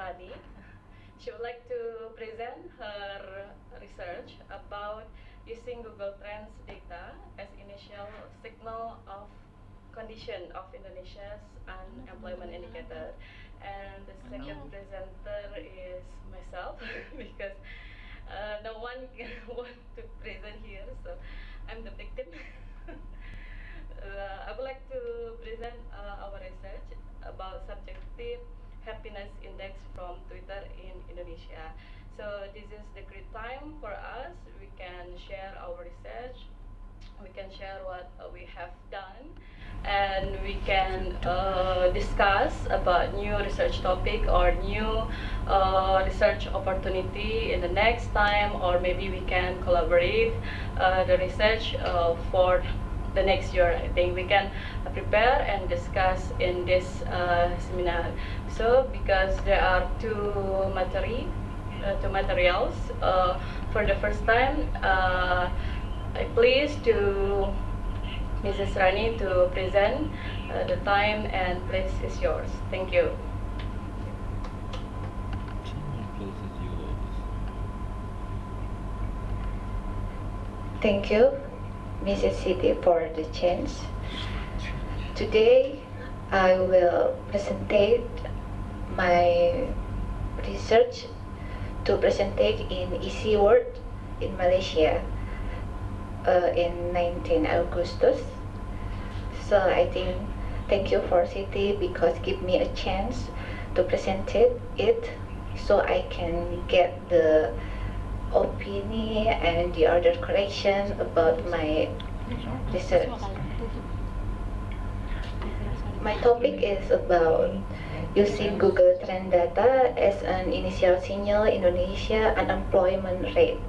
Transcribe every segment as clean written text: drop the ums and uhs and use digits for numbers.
Rani. She would like to present her research about using Google Trends data as initial signal of condition of Indonesia's unemployment indicator. And the second presenter is myself because no one want to present here, so I'm the victim. I would like to present our research about subjective happiness index from Twitter in Indonesia. So this is the great time for us. We can share our research, we can share what we have done, and we can discuss about new research topic or new research opportunity in the next time, or maybe we can collaborate the research for the next year. I think we can prepare and discuss in this seminar. So because there are two materials, for the first time, I'm pleased to Mrs. Rani to present. The time and place is yours. Thank you. Thank you, Mrs. Siti, for the chance. Today, I will present my research to present in Easy World in Malaysia in 19 Augustus. So I think thank you for Siti because give me a chance to present it so I can get the opinion and the other correction about my research. My topic is about using Google Trend data as an initial signal Indonesia unemployment rate.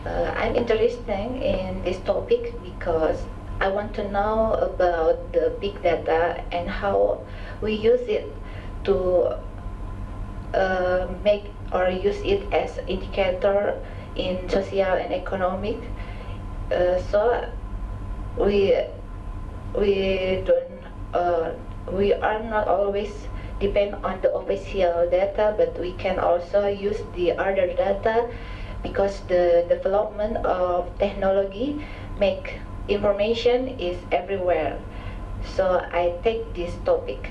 I'm interested in this topic because I want to know about the big data and how we use it to make or use it as indicator in social and economic. So we are not always depend on the official data, but we can also use the other data because the development of technology make information is everywhere. So I take this topic.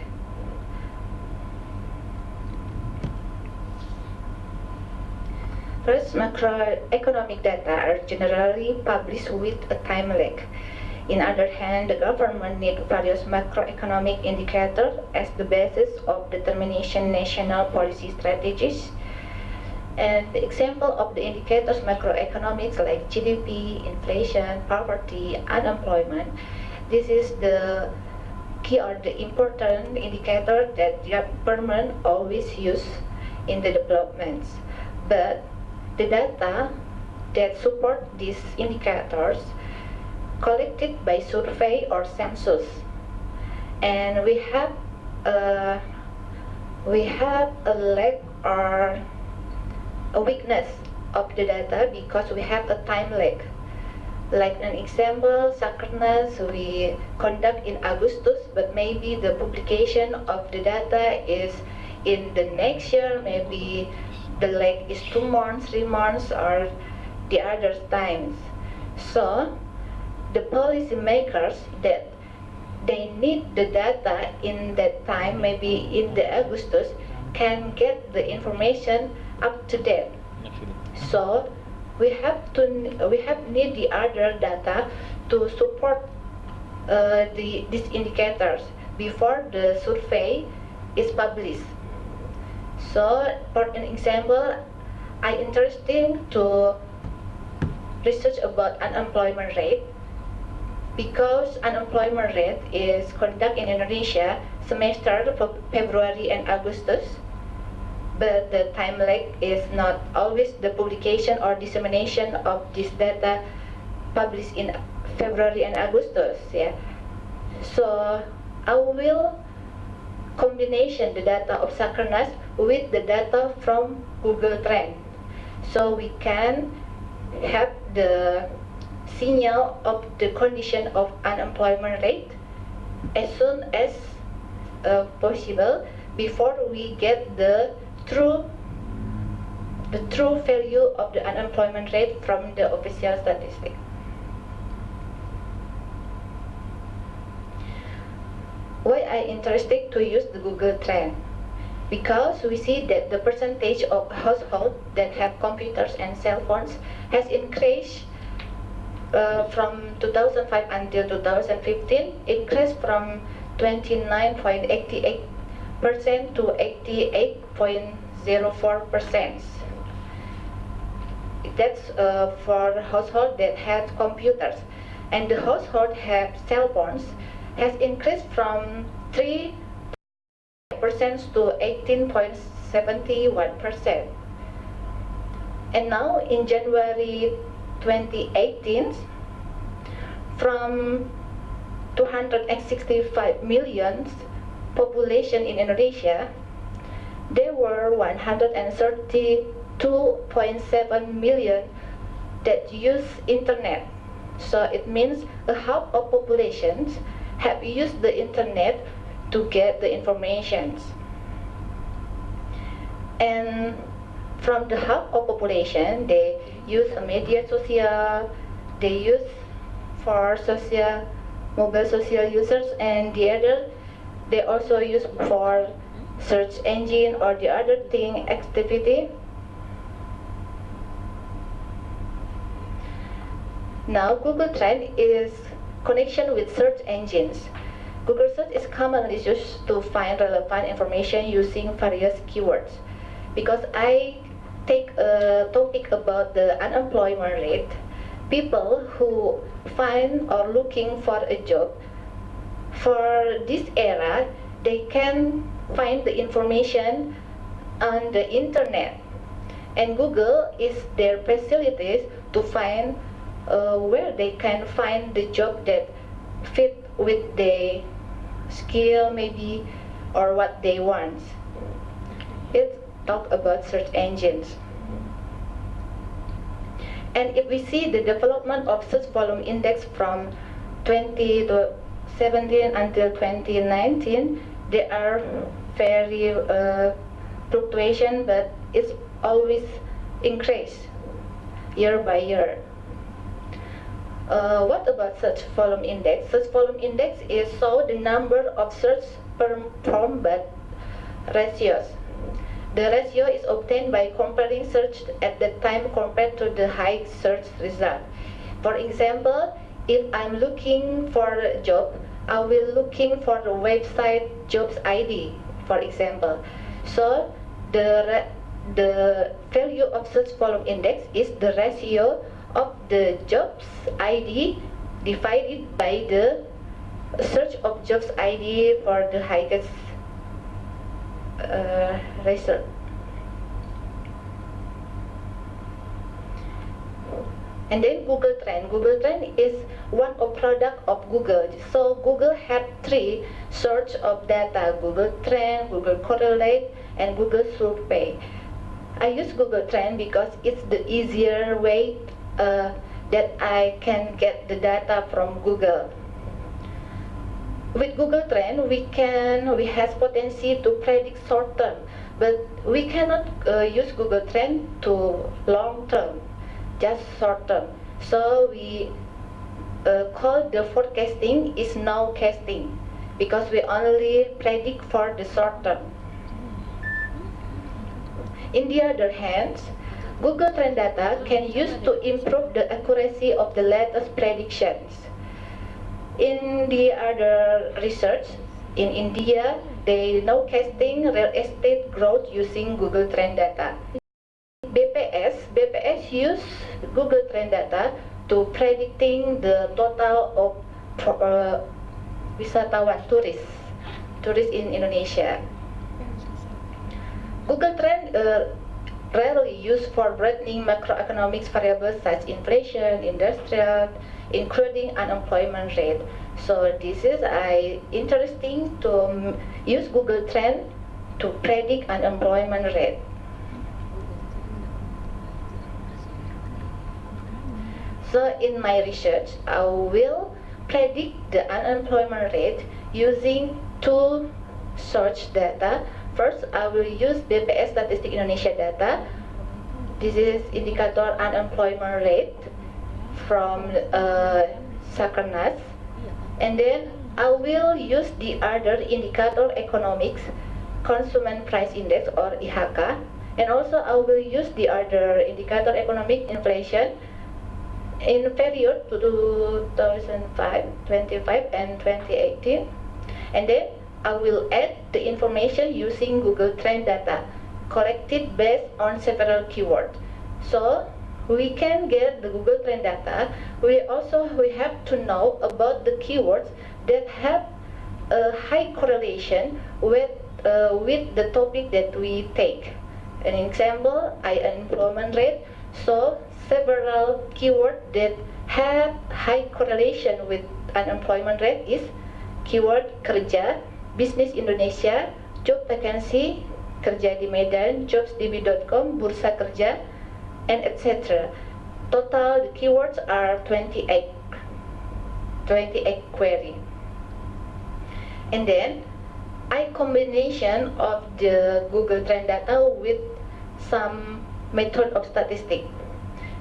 First, macroeconomic data are generally published with a time lag. On the other hand, the government needs various macroeconomic indicators as the basis of determination national policy strategies. And the example of the indicators macroeconomics like GDP, inflation, poverty, unemployment, this is the key or the important indicator that the government always use in the developments. But the data that support these indicators collected by survey or census, and we have a lack or a weakness of the data because we have a time lag. Like an example, Sakernas we conduct in Augustus, but maybe the publication of the data is in the next year, maybe the lag is 2 months, 3 months, or the other times. So the policy makers that they need the data in that time, maybe in the Augustus, can get the information up to date. So we have need the other data to support these indicators before the survey is published. So for an example, I interested to research about unemployment rate because unemployment rate is conducted in Indonesia semester for February and Augustus, but the time lag is not always the publication or dissemination of this data published in February and Augustus. Yeah. So I will combination the data of Sakernas with the data from Google Trend, so we can have the signal of the condition of unemployment rate as soon as possible before we get the true value of the unemployment rate from the official statistic. Why I interested to use the Google Trend? Because we see that the percentage of households that have computers and cell phones has increased from 2005 until 2015, increased from 29.88% to 88.04%. That's for households that have computers. And the household have cell phones has increased from 3% to 18.71%. And now in January 2018, from 265 million population in Indonesia, there were 132.7 million that use internet. So it means a half of populations have used the internet to get the information. And from the half of population, they use media social, they use for social, mobile social users, and the other, they also use for search engine or the other thing activity. Now Google Trend is connection with search engines. Google Search is commonly used to find relevant information using various keywords. Because I take a topic about the unemployment rate, people who find or looking for a job, for this era, they can find the information on the internet. And Google is their facilities to find where they can find the job that fit with their skill maybe or what they want. Let's talk about search engines. And if we see the development of search volume index from 2017 until 2019, there are very fluctuation, but it's always increase year by year. What about search volume index? Search volume index is so the number of search performed by ratios. The ratio is obtained by comparing search at the time compared to the high search result. For example, if I'm looking for a job, I will looking for the website jobs ID, for example. So the value of search volume index is the ratio of the jobs ID divided by the search of jobs ID for the highest result. And then Google Trend. Google Trend is one of product of Google. So Google had three source of data: Google Trend, Google Correlate, and Google Survey. I use Google Trend because it's the easier way that I can get the data from Google. With Google Trend, we have potency to predict short term, but we cannot use Google Trend to long term, just short term. So we call the forecasting is nowcasting because we only predict for the short term. In the other hand, Google Trend data can use to improve the accuracy of the latest predictions. In the other research, in India, they now casting real estate growth using Google Trend data. BPS use Google Trend data to predicting the total of wisatawan tourists in Indonesia. Google Trend rarely used for breaking macroeconomics variables such inflation, industrial, including unemployment rate. So this is interesting to use Google Trend to predict unemployment rate. So in my research, I will predict the unemployment rate using two source data First, I will use BPS Statistik Indonesia data. This is indicator unemployment rate from Sakernas. And then I will use the other indicator economics, consumer price index or IHK. And also I will use the other indicator economic inflation in period 2005, 25 and 2018. And then I will add the information using Google Trend data collected based on several keywords. So we can get the Google Trend data. We have to know about the keywords that have a high correlation with the topic that we take. An example, unemployment rate. So several keywords that have high correlation with unemployment rate is keyword kerja, bisnis Indonesia, job vacancy, kerja di Medan, jobsdb.com, bursa kerja, and etc. Total the keywords are 28 query. And then I combination of the Google Trend data with some method of statistic.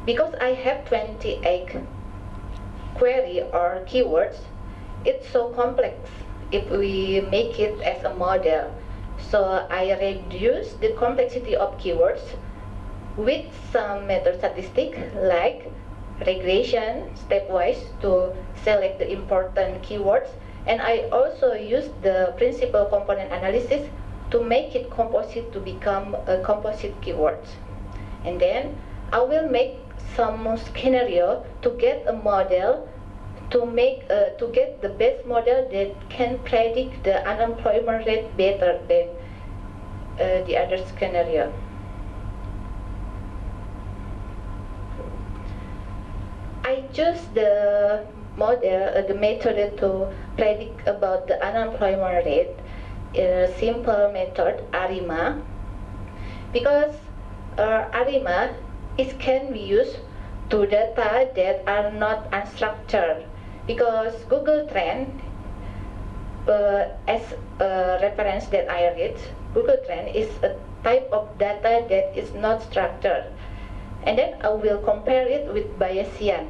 Because I have 28 query or keywords, it's so complex if we make it as a model. So I reduce the complexity of keywords with some method statistic like regression stepwise to select the important keywords, and I also use the principal component analysis to make it composite to become a composite keywords. And then I will make some scenario to get a model to get the best model that can predict the unemployment rate better than the other scenario. I choose the model, the method to predict about the unemployment rate in a simple method, ARIMA, because ARIMA can be used to data that are not unstructured, because Google Trend, as a reference that I read, Google Trend is a type of data that is not structured. And then I will compare it with Bayesian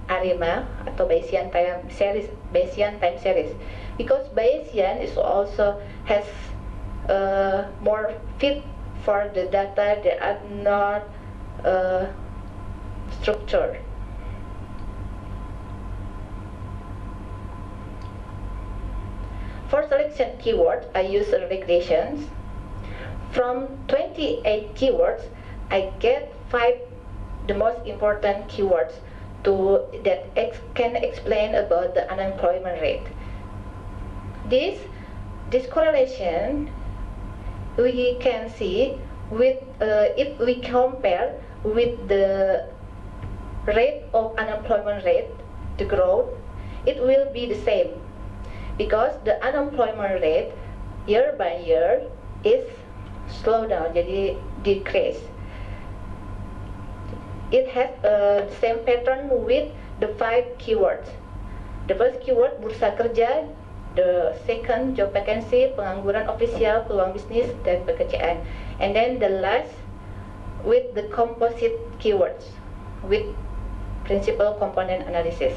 ARIMA atau Bayesian time series, because Bayesian is also has more fit for the data that are not structured. For selection keywords, I use regressions. From 28 keywords, I get 5 the most important keywords that can explain about the unemployment rate. This correlation we can see with if we compare with the rate of unemployment rate, the growth, it will be the same, because the unemployment rate year by year is slow down, jadi decrease. It has the same pattern with the 5 keywords. The first keyword bursa kerja, the second job vacancy, pengangguran ofisial, peluang bisnis dan pekerjaan, and then the last with the composite keywords with principal component analysis.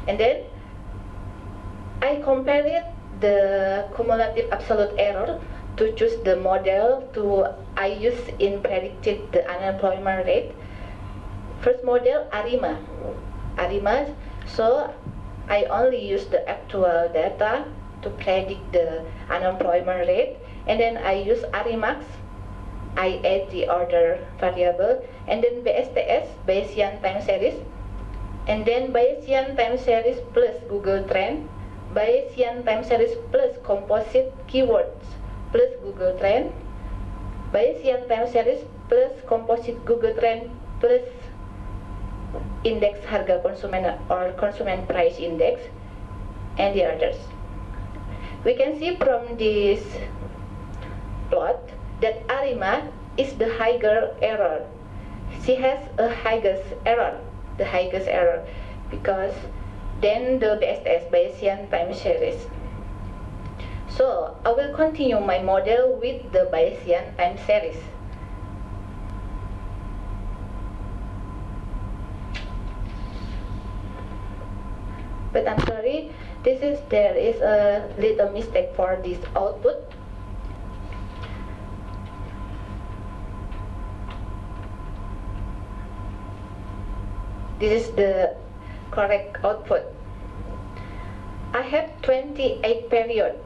And then I compared the cumulative absolute error to choose the model I use in predicted the unemployment rate. First model ARIMA, so I only use the actual data to predict the unemployment rate, and then I use ARIMAX, I add the other variable, and then BSTS, Bayesian time series, and then Bayesian time series plus Google Trend, Bayesian time series plus composite keywords plus Google Trend, Bayesian time series plus composite Google Trend plus index harga konsumen or consumer price index, and the others. We can see from this plot that ARIMA is the higher error. She has a the highest error, because then the BSTS, Bayesian time series. So I will continue my model with the Bayesian time series. But I'm sorry, there is a little mistake for this output. This is the correct output. I have 28 period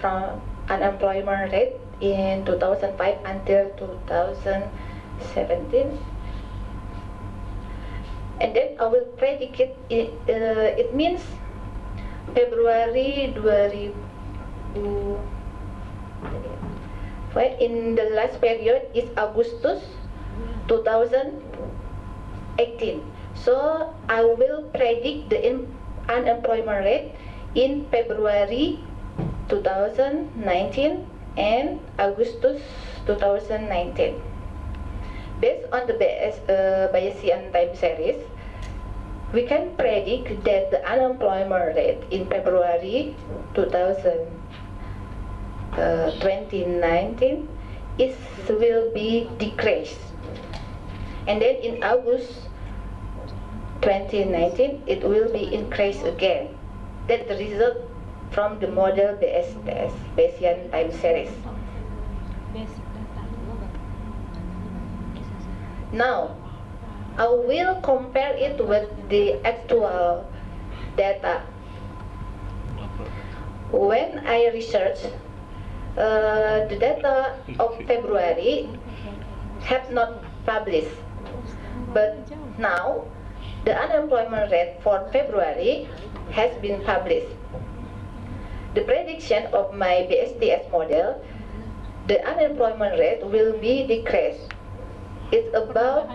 from unemployment rate in 2005 until 2017. And then I will predict it. It means February 2000. In the last period is Augustus 2018. So I will predict the unemployment rate in February 2019 and Augustus 2019. Based on the Bayesian time series, we can predict that the unemployment rate in February 2019 will be decreased. And then in August 2019, it will be increased again. That's the result from the model BSTS, Bayesian time series. Now, I will compare it with the actual data. When I researched the data of February have not published, but now the unemployment rate for February has been published. The prediction of my BSTS model, the unemployment rate will be decreased. It's about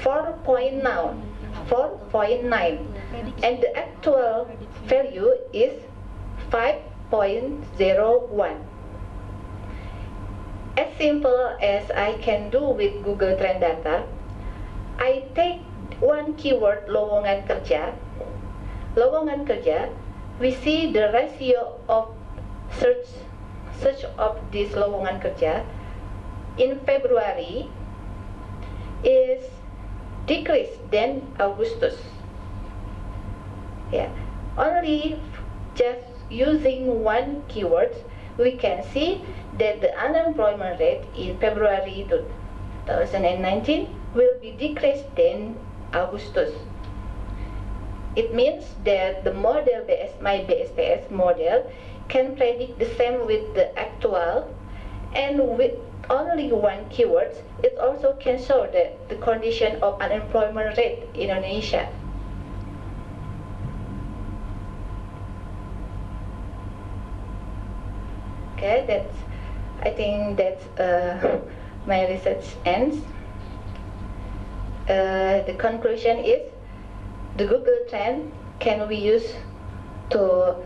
4.9, and the actual value is 5.01. As simple as I can do with Google Trend Data, I take one keyword lowongan kerja. Lowongan kerja, we see the ratio of search of this lowongan kerja in February is decreased than Augustus. Yeah, only just using one keyword, we can see that the unemployment rate in February 2019 will be decreased than Augustus. It means that the model my BSTS model can predict the same with the actual, and with only one keyword, it also can show the condition of unemployment rate in Indonesia. Okay, I think that's my research ends. The conclusion is the Google Trend can be used to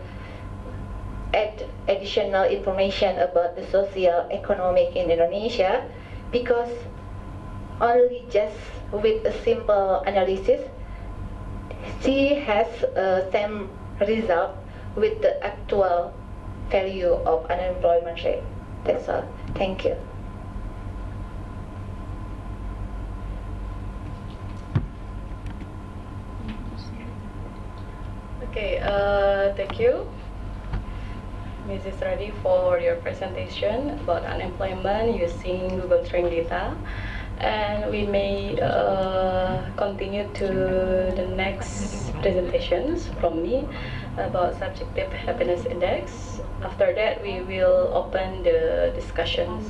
add additional information about the social economic in Indonesia, because only just with a simple analysis she has same result with the actual value of unemployment rate. That's all. Thank you. Okay, thank you, Mrs. Reddy, for your presentation about unemployment using Google Trend data. And we may continue to the next presentations from me about subjective happiness index. After that, we will open the discussions.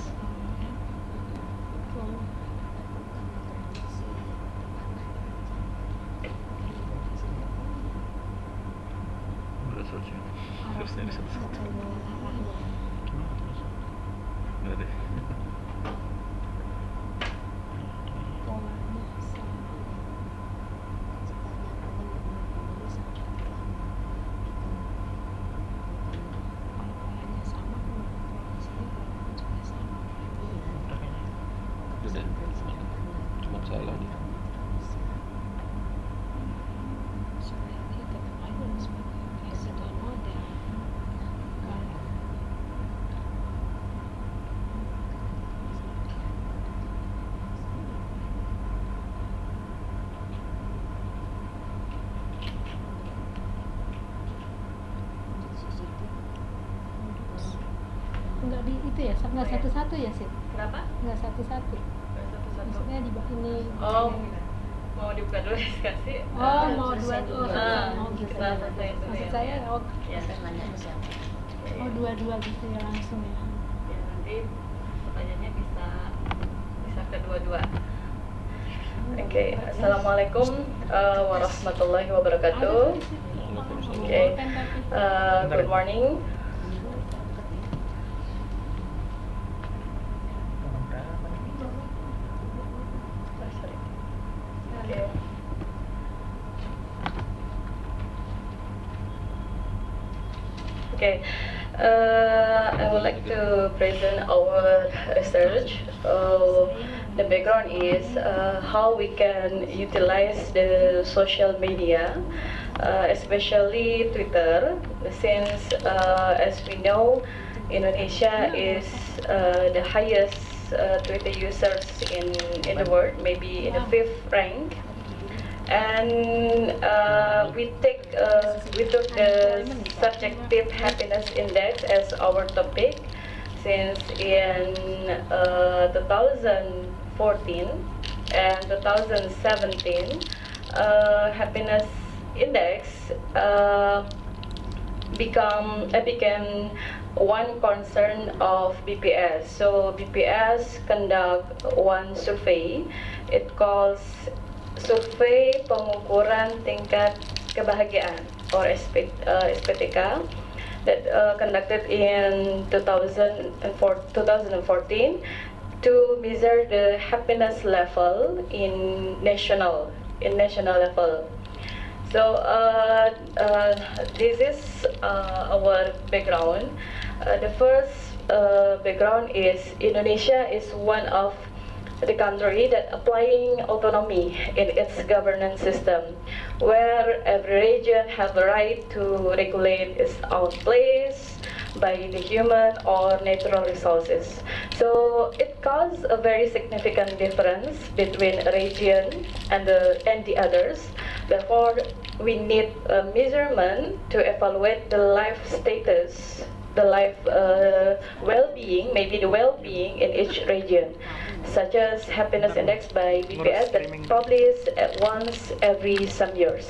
Cuma salah dia. itu ya, nggak satu-satu ya sih, Kenapa? nggak satu-satu. Satu-satu. Maksudnya di bawah ini. Oh, mau dibuka dulu diskusi? Oh, mau dua dua. Ah, Oh, gitu. kita selesai dulu Maksud ya. saya, oh, Ya. oh dua-dua gitu ya langsung ya. Ya, nanti pertanyaannya bisa kedua-dua. Oke, Assalamualaikum warahmatullahi wabarakatuh. Okay, good morning. Okay. Okay, I would like to present our research. The background is how we can utilize the social media, especially Twitter, since as we know, Indonesia is the highest Twitter users in the world, maybe in the 5th rank. And we took the subjective happiness index as our topic, since in 2014 and 2017 happiness index became one concern of BPS. So BPS conduct one survey. It calls Survei Pengukuran Tingkat Kebahagiaan, or SPTK, that conducted in 2014 to measure the happiness level in national level. So this is our background. The first background is Indonesia is one of the country that applying autonomy in its governance system, where every region has the right to regulate its own place by the human or natural resources. So it caused a very significant difference between a region and the others. Therefore, we need a measurement to evaluate the life status, the life well-being, maybe the well-being in each region, such as happiness index by BPS that published at once every some years.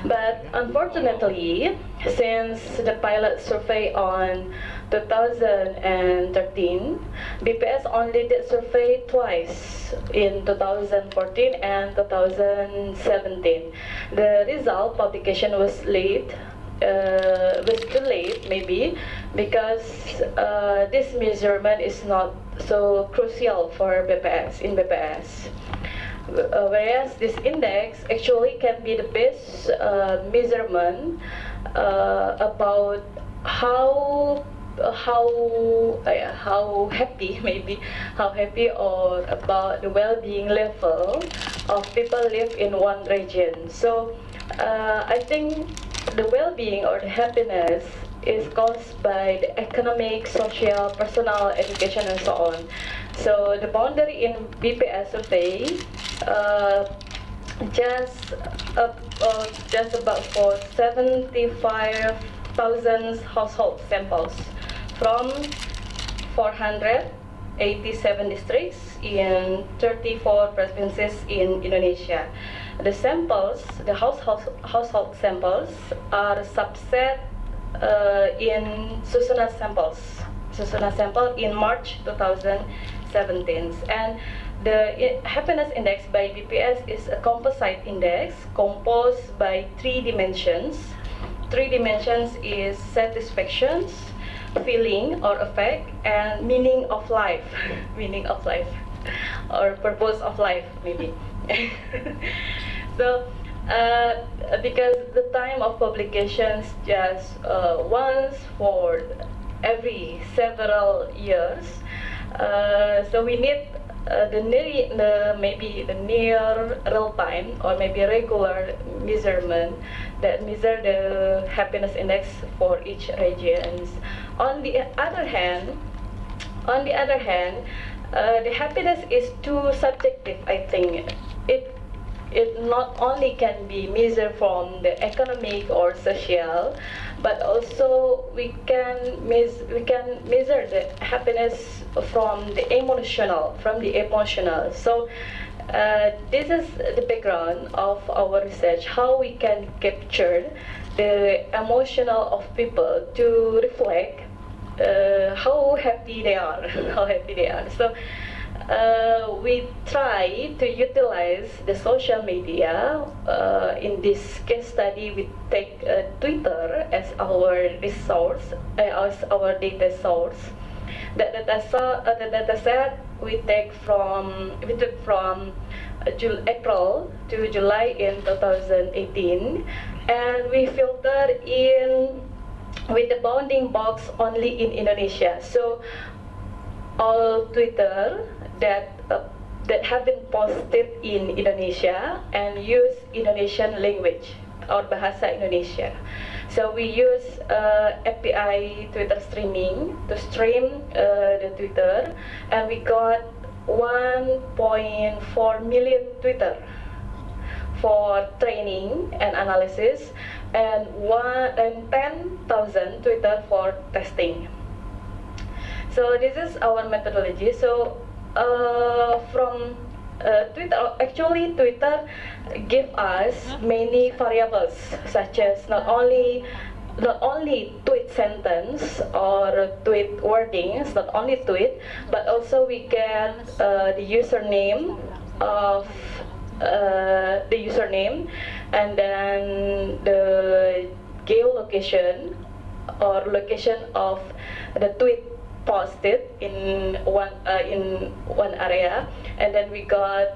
But unfortunately, since the pilot survey on 2013, BPS only did survey twice in 2014 and 2017. The result publication was late. Was too late, maybe, because this measurement is not so crucial for BPS in BPS. Whereas this index actually can be the best measurement about how happy, maybe how happy, or about the well-being level of people live in one region. So I think the well-being or the happiness is caused by the economic, social, personal, education, and so on. So the boundary in BPS survey just about for 75,000 household samples from 487 districts in 34 provinces in Indonesia. The samples, the household samples, are subset in Susuna sample in March 2017, and the happiness index by BPS is a composite index composed by 3 dimensions. 3 dimensions is satisfaction, feeling or affect, and meaning of life, or purpose of life, maybe. So, because the time of publications just once for every several years, so we need maybe the near real time or maybe regular measurement that measure the happiness index for each regions. On the other hand, the happiness is too subjective. I think it not only can be measured from the economic or social, but also we can measure the happiness from the emotional. So this is the background of our research, how we can capture the emotional of people to reflect how happy they are, So we try to utilize the social media. In this case study, we take Twitter as our resource, as our data source. The data set we took from April to July in 2018, and we filtered in with the bounding box only in Indonesia. So all Twitter that have been posted in Indonesia and use Indonesian language or bahasa Indonesia. So we use API Twitter streaming to stream the Twitter, and we got 1.4 million Twitter for training and analysis, and 10,000 Twitter for testing. So this is our methodology. So from Twitter, actually Twitter give us many variables, such as not only tweet sentence or tweet wordings, not only tweet, but also we get the username of the username, and then the geolocation or location of the tweet posted in one area, and then we got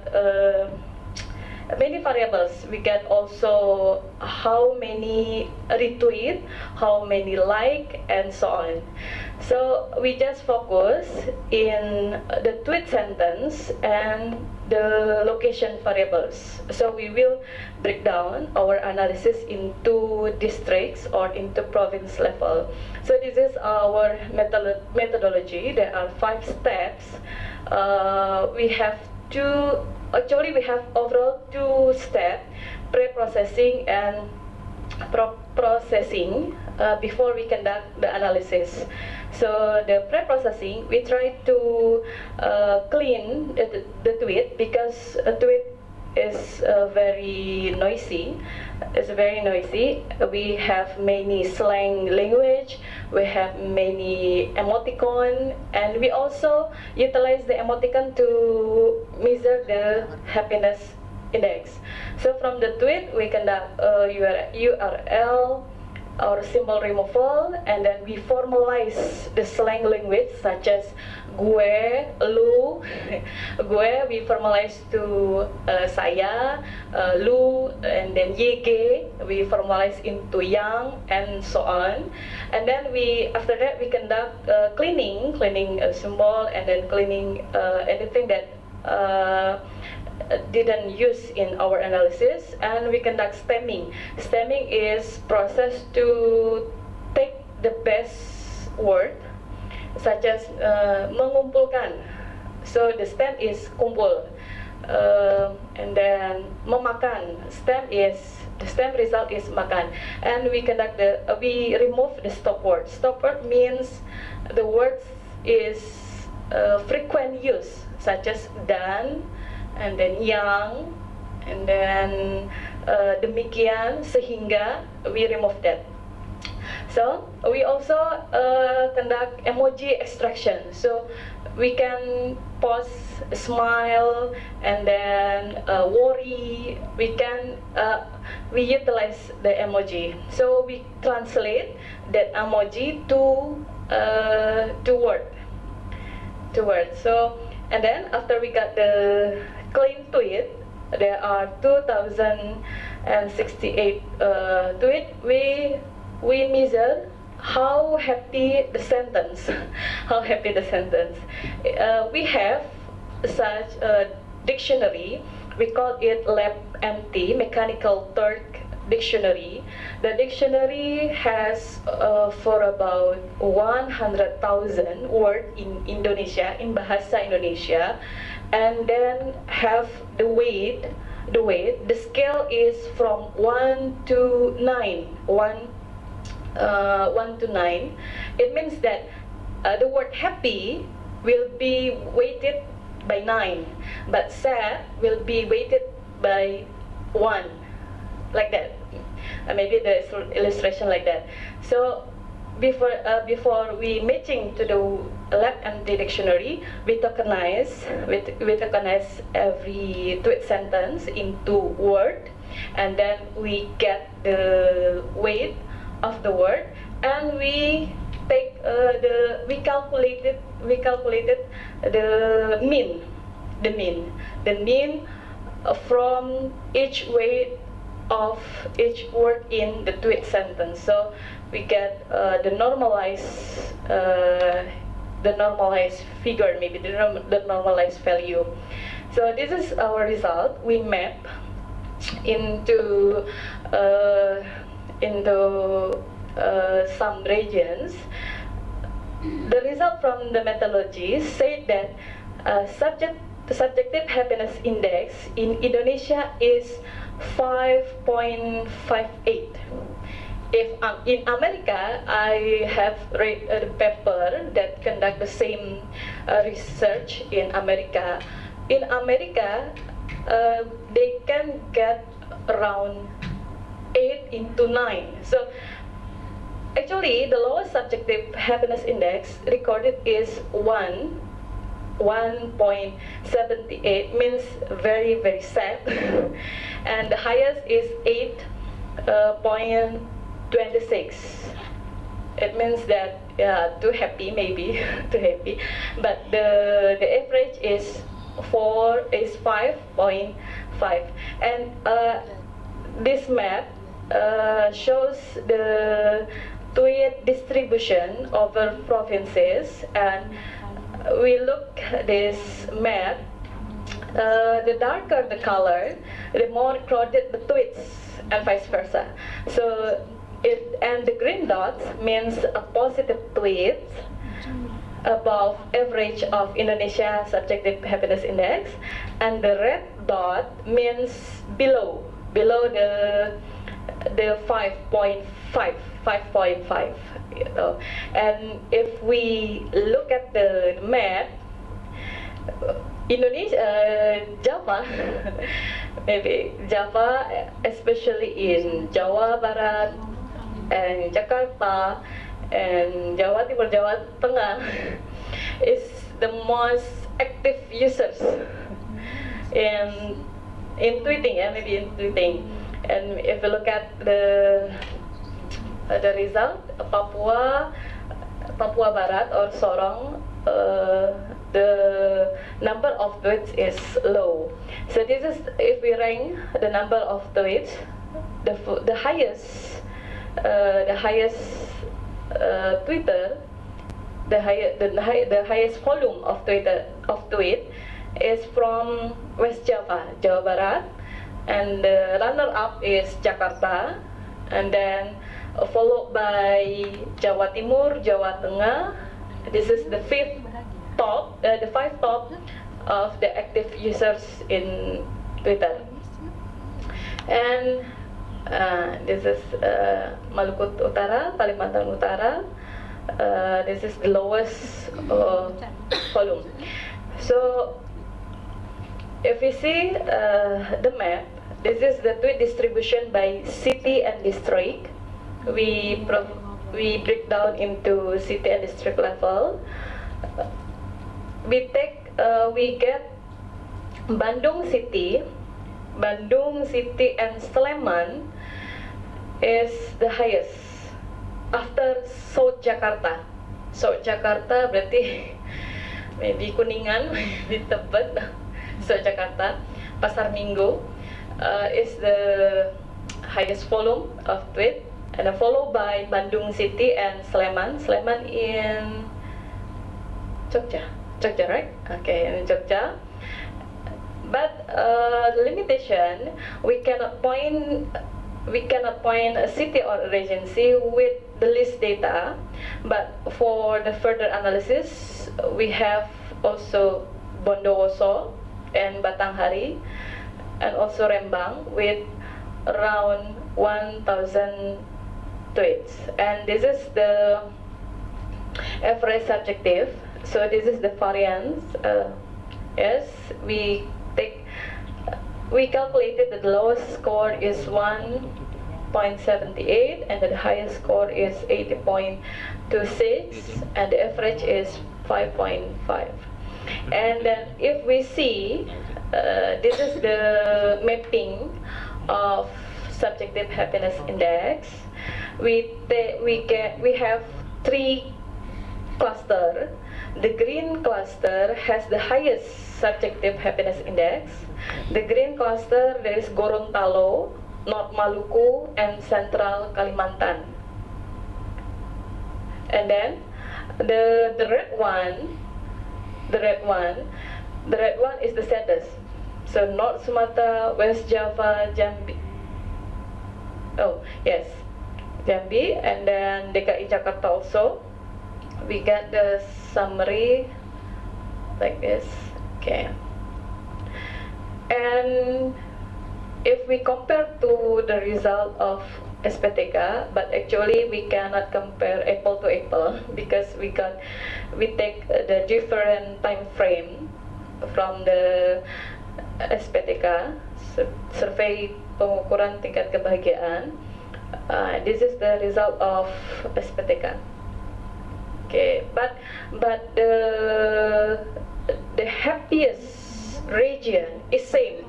many variables. We get also how many retweet, how many like, and so on. So we just focus in the tweet sentence and the location variables. So we will break down our analysis into districts or into province level. So this is our methodology. There are 5 steps. We have we have overall 2 steps: pre-processing and processing before we conduct the analysis. So the pre-processing, we try to clean the tweet, because a tweet is very noisy. It's very noisy. We have many slang language, we have many emoticon, and we also utilize the emoticon to measure the happiness index. So from the tweet, we conduct URL or symbol removal, and then we formalize the slang language, such as gue, lu. Gue we formalize to saya, lu, and then yg we formalize into yang, and so on. And then after that we conduct cleaning symbol, and then cleaning anything that didn't use in our analysis, and we conduct stemming. Stemming is process to take the best word, such as mengumpulkan. So the stem is kumpul, and then memakan. The stem result is makan, and we conduct we remove the stop word. Stop word means the word is frequent use, such as dan, and then yang, and then demikian, sehingga, we remove that. So we also conduct emoji extraction. So we can post smile, and then worry. We utilize the emoji. So we translate that emoji to word. So, and then after we got the clean tweet, there are 2,068 tweet. We measure how happy the sentence. We have such a dictionary. We call it LabMT, Mechanical Turk Dictionary. The dictionary has for about 100,000 words in Indonesia, in bahasa Indonesia, and then have the weight the weight, the scale is from 1 to 9. 1 to 9. It means that the word happy will be weighted by 9, but sad will be weighted by 1, like that. Maybe the illustration like that. So before we matching to the lab and the dictionary, we tokenize every tweet sentence into word, and then we get the weight of the word, and we take we calculated the mean from each weight of each word in the tweet sentence. So we get the normalized figure, maybe the normalized value. So this is our result. We map into some regions. The result from the methodology said that the subjective happiness index in Indonesia is 5.58. If in America, I have read a paper that conduct the same research in America. In America, they can get around 8 into 9. So actually, the lowest subjective happiness index recorded is 1.78, means very, very sad. And the highest is 8.26. It means that, yeah, too happy maybe, too happy. But the average is 5.5. And this map shows the tweet distribution over provinces, and we look at this map. The darker the color, the more crowded the tweets, and vice versa. So and the green dots means a positive tweet above average of Indonesia subjective happiness index, and the red dot means below the 5.5. You know. And if we look at the map, Indonesia, Java, maybe Java, especially in Jawa Barat and Jakarta and Jawa Timur, Jawa Tengah, is the most active users in tweeting, maybe in tweeting. And if you look at the result, Papua Barat or Sorong, the number of tweets is low. So this is, if we rank the number of tweets, the highest Twitter, the highest volume of tweet is from West Java, Jawa Barat, and the runner-up is Jakarta, and then followed by Jawa Timur, Jawa Tengah. This is the five top of the active users in Twitter. And this is Maluku Utara, Kalimantan Utara. This is the lowest volume. So if we see the map, this is the tweet distribution by city and district. We break down into city and district level. We get Bandung City and Sleman is the highest after South Jakarta. South Jakarta berarti maybe Kuningan, maybe Tebet. South Jakarta, Pasar Minggu is the highest volume of tweet, and followed by Bandung City and Sleman. Sleman in Jogja, right? Okay, in Jogja. But the limitation, we cannot point a city or a regency with the list data. But for the further analysis, we have also Bondowoso and Batanghari. and also Rembang with around 1,000 tweets. And this is the average subjective. So this is the variance. Yes, we calculated that the lowest score is 1.78 and the highest score is 80.26 and the average is 5.5. And then if we see, this is the mapping of subjective happiness index. We have three clusters. The green cluster has the highest subjective happiness index. The green cluster, there is Gorontalo, North Maluku, and Central Kalimantan. And then the red one is the saddest. So North Sumatra, West Java, Jambi. Oh yes, Jambi, and then DKI Jakarta also. We get the summary like this. Okay. And if we compare to the result of SPTK, but actually we cannot compare apple to apple because we take the different time frame from the SPTK, survey pengukuran tingkat kebahagiaan. This is the result of SPTK. Okay, but the happiest region is same.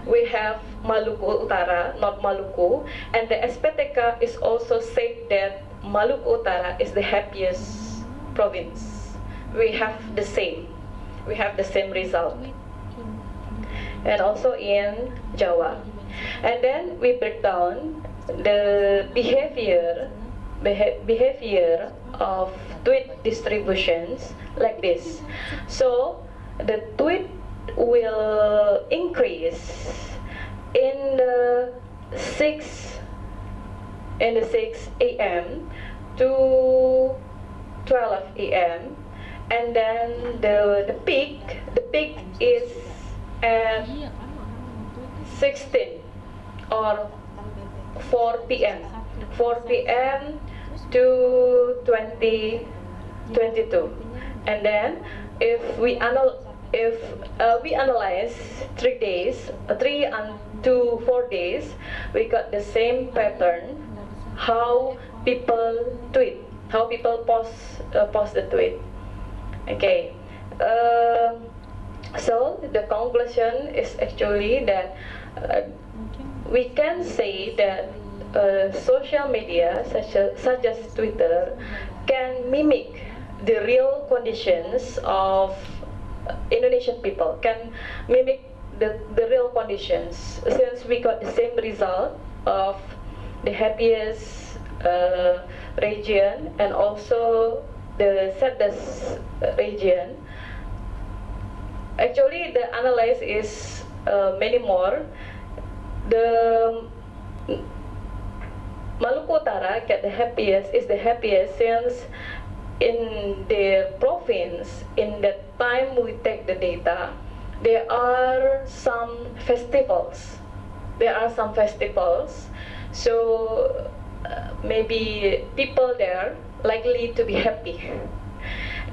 We have Maluku Utara, North Maluku, and the SPTK is also said that Maluku Utara is the happiest province. We have the same result, and also in Jawa. And then we break down the behavior of tweet distributions like this. So the tweet will increase in the 6 a.m. to 12 a.m. and then the peak is at 16 or 4 p.m. to 2022. And then if we analyze 3 to 4 days, we got the same pattern. How people tweet, how people post the tweet. Okay. So the conclusion is actually that we can say that social media such as Twitter can mimic the real conditions of Indonesian people, can mimic the real conditions, since we got the same result of the happiest region and also the saddest region. Actually, the analysis is many more. The Maluku Utara is the happiest since in their province, in the time we take the data, there are some festivals. So maybe people there likely to be happy.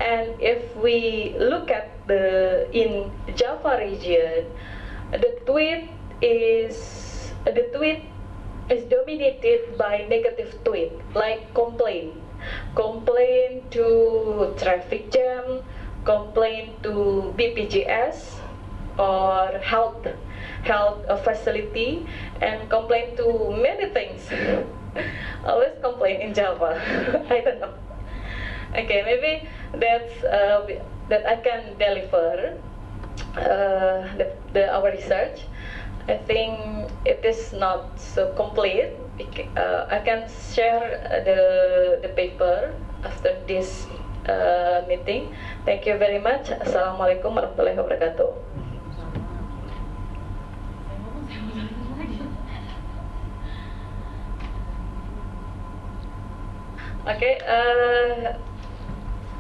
And if we look at in Java region, the tweet is dominated by negative tweet, like complaint to traffic jam, complaint to BPJS or health facility, and complaint to many things. Always complain in Java. I don't know. Okay, maybe that's that I can deliver our research. I think it is not so complete. I can share the paper after this meeting. Thank you very much. Assalamualaikum warahmatullahi wabarakatuh. Okay,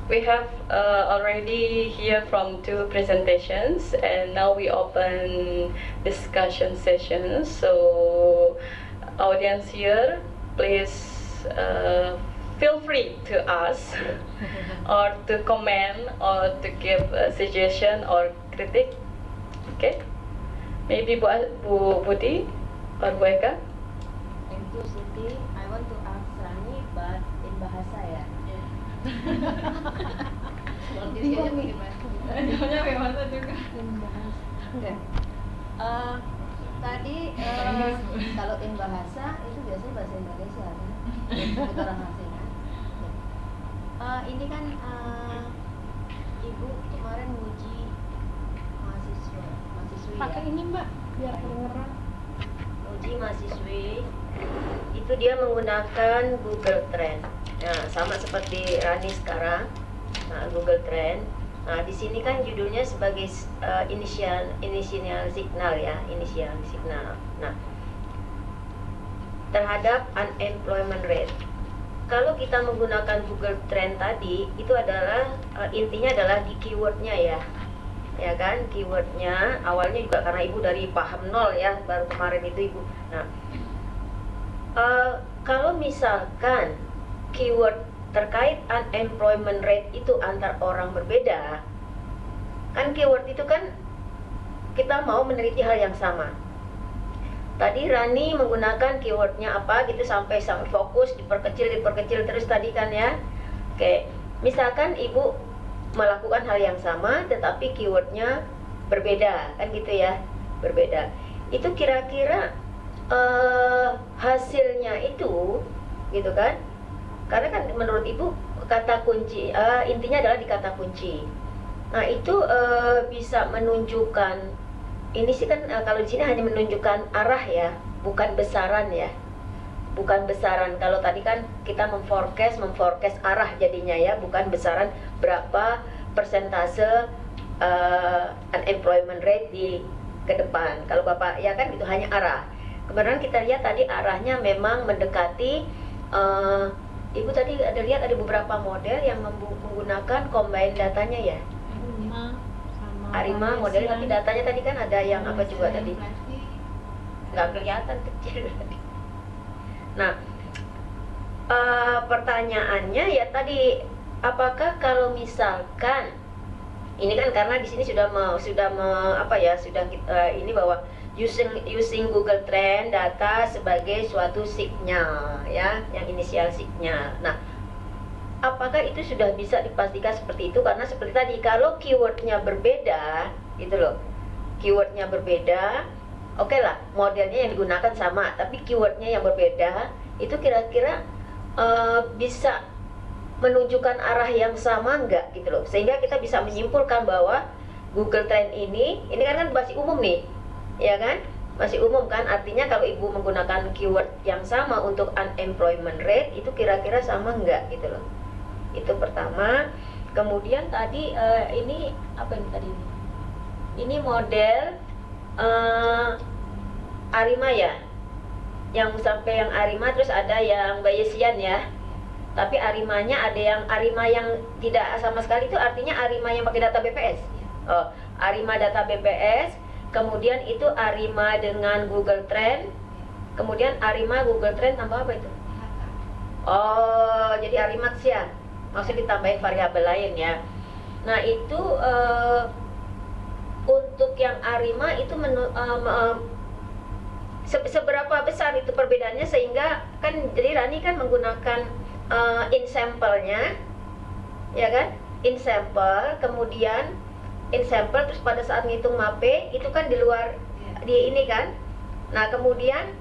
We have already hear from 2 presentations, and now we open discussion sessions. So, audience here, please feel free to ask or to comment or to give a suggestion or critic. Okay? Maybe Bu Budi or Bu Eka? Thank you, Siti. I want to ask Rani, but in bahasa ya. Jawabnya bagaimana juga? Oke. Tadi kalau in bahasa itu biasanya bahasa Indonesia kan? Bukan orang asing kan? Ini kan Ibu kemarin nguji mahasiswi Pakai ya? ini Mbak, biar kedengeran. Uji mahasiswi itu dia menggunakan Google Trend. Nah, sama seperti Rani sekarang. Nah, Google Trend. Nah, di sini kan judulnya sebagai initial signal ya, initial signal. Nah, terhadap unemployment rate. Kalau kita menggunakan Google Trend tadi, itu adalah intinya adalah di keywordnya ya kan, keywordnya awalnya juga karena ibu dari paham nol ya, baru kemarin itu ibu. Nah, kalau misalkan keyword terkait unemployment rate itu antar orang berbeda, kan keyword itu kan kita mau meneliti hal yang sama. Tadi Rani menggunakan keywordnya apa gitu sampai fokus, diperkecil terus tadi kan ya. Oke, misalkan ibu melakukan hal yang sama tetapi keywordnya berbeda kan gitu ya, berbeda. Itu kira-kira hasilnya itu gitu kan, karena kan menurut ibu kata kunci intinya adalah di kata kunci. Nah itu bisa menunjukkan, ini sih kan kalau di sini hanya menunjukkan arah ya, bukan besaran ya, bukan besaran. Kalau tadi kan kita memforecast arah jadinya ya, bukan besaran berapa persentase unemployment rate di ke depan. Kalau Bapak ya kan itu hanya arah. Kemudian kita lihat tadi arahnya memang mendekati Ibu tadi ada lihat ada beberapa model yang menggunakan combine datanya ya. Arima model tapi datanya tadi kan ada yang apa juga tadi? Nggak kelihatan kecil tadi. Nah, pertanyaannya ya tadi, apakah kalau misalkan ini kan karena di sini sudah ini bahwa using Google Trend data sebagai suatu signal ya, yang inisial signal. Nah, apakah itu sudah bisa dipastikan seperti itu? Karena seperti tadi kalau keywordnya berbeda gitu loh, keywordnya berbeda, oke lah modelnya yang digunakan sama, tapi keywordnya yang berbeda itu kira-kira bisa menunjukkan arah yang sama enggak gitu loh, sehingga kita bisa menyimpulkan bahwa Google Trend ini kan masih umum nih ya kan, masih umum kan, artinya kalau ibu menggunakan keyword yang sama untuk unemployment rate itu kira-kira sama enggak gitu loh. Itu pertama. Kemudian tadi ini apa ini tadi ini model Arima ya, yang sampai yang Arima, terus ada yang Bayesian ya. Tapi Arimanya ada yang Arima yang tidak sama sekali, itu artinya Arima yang pakai data BPS. Arima data BPS, kemudian itu Arima dengan Google Trend, kemudian Arima Google Trend tambah apa itu? Oh, jadi Arimax ya, maksudnya ditambahin variabel lain ya. Nah itu untuk yang Arima itu seberapa besar itu perbedaannya, sehingga kan jadi Rani kan menggunakan in sample-nya ya kan, in sample, kemudian in sample, terus pada saat ngitung MAPE itu kan di luar di ini kan. Nah kemudian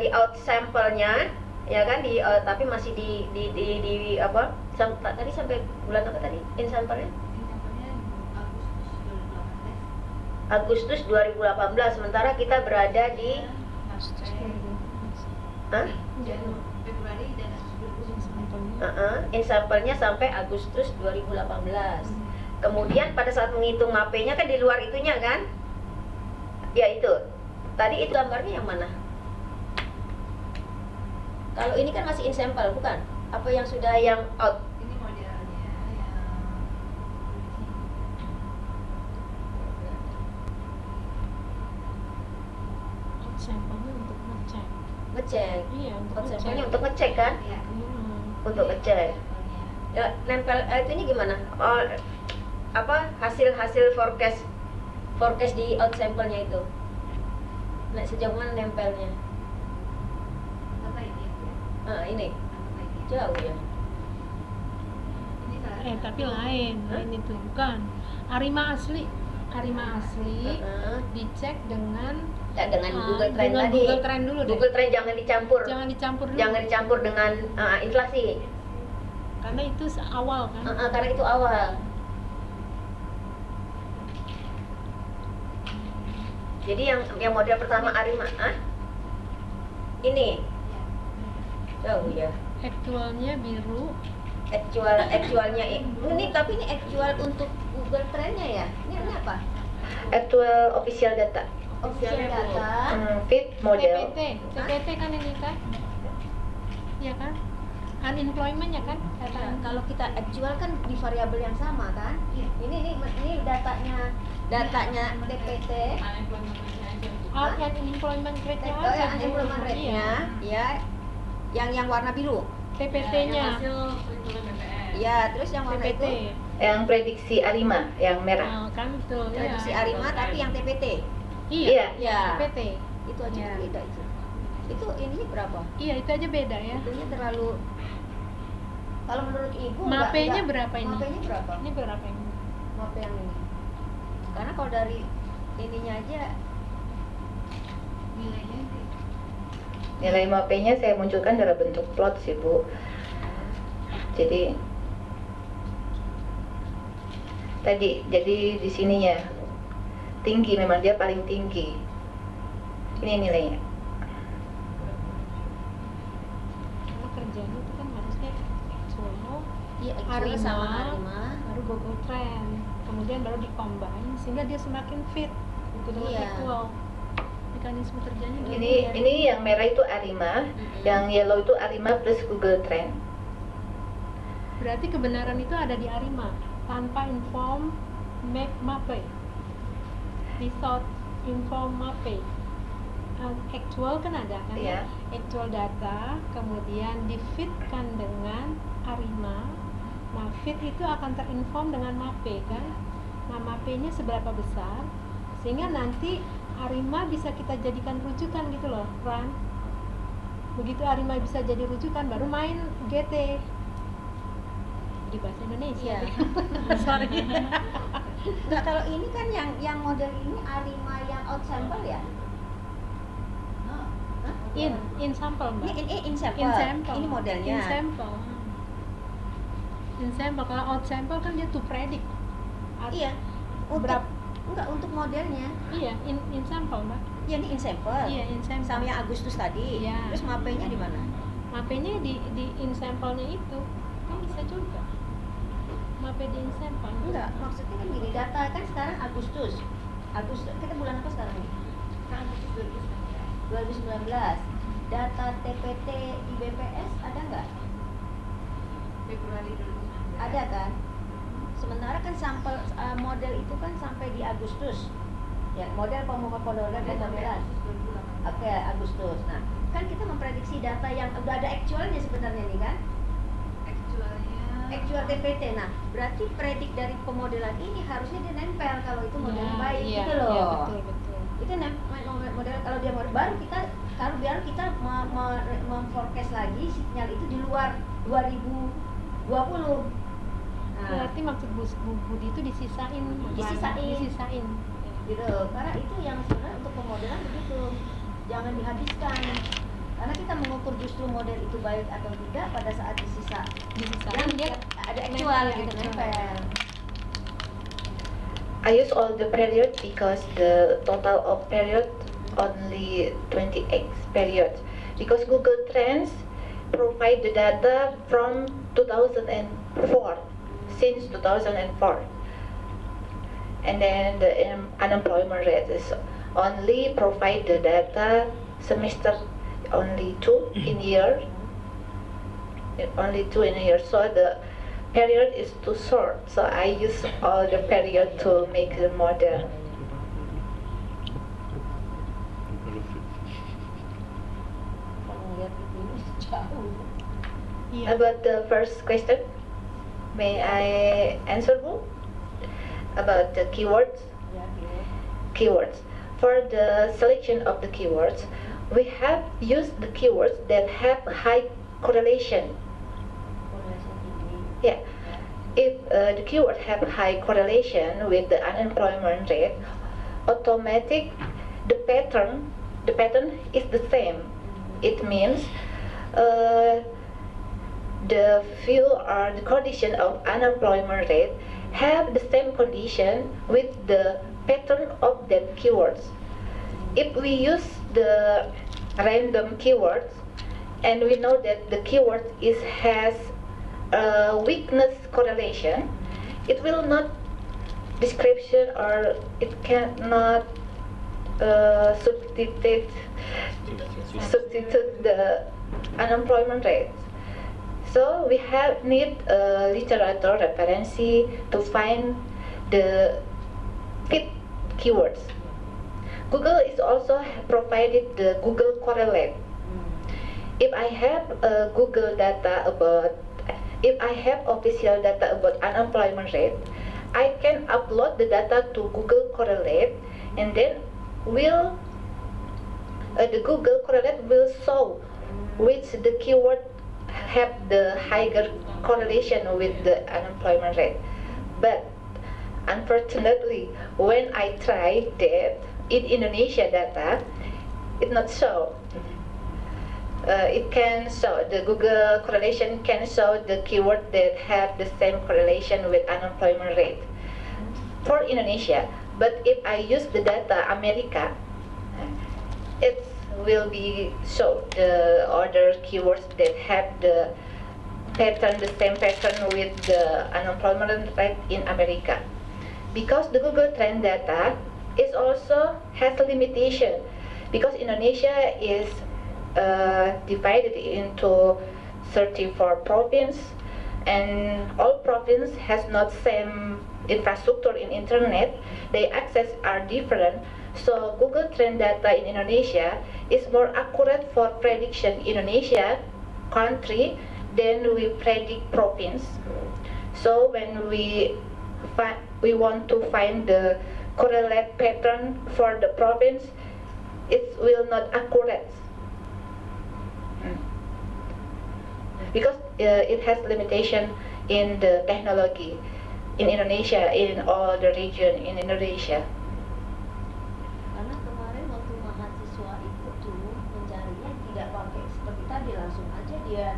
di out sample-nya ya kan, tapi masih di apa tadi sampai bulan apa tadi in sample-nya? Agustus 2018, sementara kita berada di Februari dan in sample-nya sampai Agustus 2018. Kemudian pada saat menghitung MAPE-nya kan di luar itunya kan? Ya itu. Tadi itu gambarnya yang mana? Kalau ini kan masih in sample bukan? Apa yang sudah yang out? ini modelnya yang untuk ngecek. Ya, nempel itunya gimana? Oh, apa hasil forecast di out sample-nya itu? Nah, sejauh mana nempelnya? Ini jauh ya. Tapi lain itu bukan. Arima asli dicek dengan Dengan Google Trend dengan tadi. Google Trend dulu deh. Google Trend jangan dicampur. Jangan dicampur dulu. dengan inflasi. Karena itu awal kan. Karena itu awal. Jadi yang model pertama Arima, ini jauh ya. Aktualnya biru. Actualnya ini tapi ini actual untuk Google Trend-nya ya. Ini apa? Actual official data. Official data. Fit model. TPT kan ini kan? Iya kan? Unemployment ya kan? Nah, kalau kita actual kan di variabel yang sama kan? Ini datanya TPT. Unemployment rate-nya aja. Unemployment rate-nya ya yang warna biru. TPT-nya. Ya, terus yang warna TPT. itu Yang prediksi Arima yang merah. Kan betul. prediksi Arima tapi yang TPT. Iya. Ya. TPT. Itu aja Ya. beda itu. Itu ininya berapa? Iya, itu aja beda ya. Itunya terlalu kalau menurut Ibu Mapenya berapa ini? Mapenya berapa? Ini berapa ini? Mape yang ini. Karena kalau dari ininya aja Nilai MAP-nya saya munculkan dalam bentuk plot sih Bu. Jadi di sininya tinggi, memang dia paling tinggi. Ini nilainya. Karena kerjanya itu kan harusnya actual, iya Arima, sama Arima. baru Google Trend, kemudian baru di-combine sehingga dia semakin fit gitu dengan Iya. actual. Mekanisme kerjanya gitu ya. Ini yang merah itu Arima, yang yellow itu Arima plus Google Trend. Berarti kebenaran itu ada di Arima tanpa inform MAPE, without inform MAPE. Actual kan ada kan Iya. ya? Actual data kemudian di-fitkan dengan Arima. Nah, fit itu akan terinform dengan MAPE kan. Nah, MAPE-nya seberapa besar sehingga nanti Arima bisa kita jadikan rujukan gitu loh, Ran. Begitu Arima bisa jadi rujukan baru main GT di bahasa Indonesia. Iya. Sorry. Enggak, kalau ini kan yang model ini Arima yang out sample ya? In sample Mbak. Ini in sample. In sample. Ini modelnya. In sample. In sample. Kalau out sample kan dia to predict. Iya. Untuk Berapa? enggak untuk modelnya. Iya, in sample Mbak. Ya ini in sample. Iya, in sample. Sama yang Agustus tadi. Iya. Terus mapenya di mana? Mapenya di in sample-nya itu. Kan bisa juga. Mape di in sample. Enggak, maksudnya kan gini, data kan sekarang Agustus. Kita bulan apa sekarang nih? 2019. Data TPT di BPS ada nggak? Februari 2019. Ada kan? Sementara kan sampel model itu kan sampai di Agustus. Ya, model pemodelan pemodelan. Oke, Agustus. Nah, kan kita memprediksi data yang udah ada actualnya sebenarnya nih kan? Actual TPT. Nah, berarti predik dari pemodelan ini harusnya dia nempel kalau itu model yang baik iya, gitu loh. Iya, betul. Itu model kalau dia model baru biar kita memforecast lagi sinyal itu di luar 2020. Nah, Berarti maksud Bu Budi itu disisain. Disisain. gitu. Karena itu yang sebenarnya untuk pemodelan begitu. Jangan dihabiskan. Karena kita mengukur justru model itu baik atau tidak pada saat Disisain yang dia ada actual nempel, gitu actual. nempel. I use all the period because the total of period only 20x period. Because Google Trends provide the data from 2004, since 2004. And then the unemployment rate is only provide the data semester only 2 in year. Only 2 in a year. So the period is too short. So I use all the period to make the model. Kalau ngeliat itu jauh. Iya. About the first question, may I answer, Bu? About the keywords? Ya, keyword. Keywords. For the selection of the keywords, we have used the keywords that have high correlation. Korelasi tinggi. Yeah. If the keyword have high correlation with the unemployment rate, the pattern is the same. It means the field or the condition of unemployment rate have the same condition with the pattern of that keywords. If we use the random keywords and we know that the keyword has a weakness correlation, it will not description or it cannot substitute the unemployment rate. So we need literature reference to find the fit keywords. Google is also provided the Google Correlate. If I have if I have official data about unemployment rate, I can upload the data to Google Correlate, and then the Google Correlate will show which the keyword have the higher correlation with the unemployment rate. But unfortunately, when I tried that in Indonesia data, it not show. It can show, the Google correlation can show the keyword that have the same correlation with unemployment rate for Indonesia. But if I use the data America, it will be show the other keywords that have the same pattern with the unemployment rate in America. Because the Google Trend data is also has a limitation, because Indonesia is divided into 34 provinces, and all provinces has not same infrastructure in internet. Their access are different. So Google Trend data in Indonesia is more accurate for prediction Indonesia country than we predict province. So when we want to find the correlate pattern for the province, it will not accurate. Because it has limitation in the technology in Indonesia, in all the region in Indonesia. Karena kemarin waktu mahasiswa itu tuh mencarinya tidak pakai seperti tadi, langsung aja dia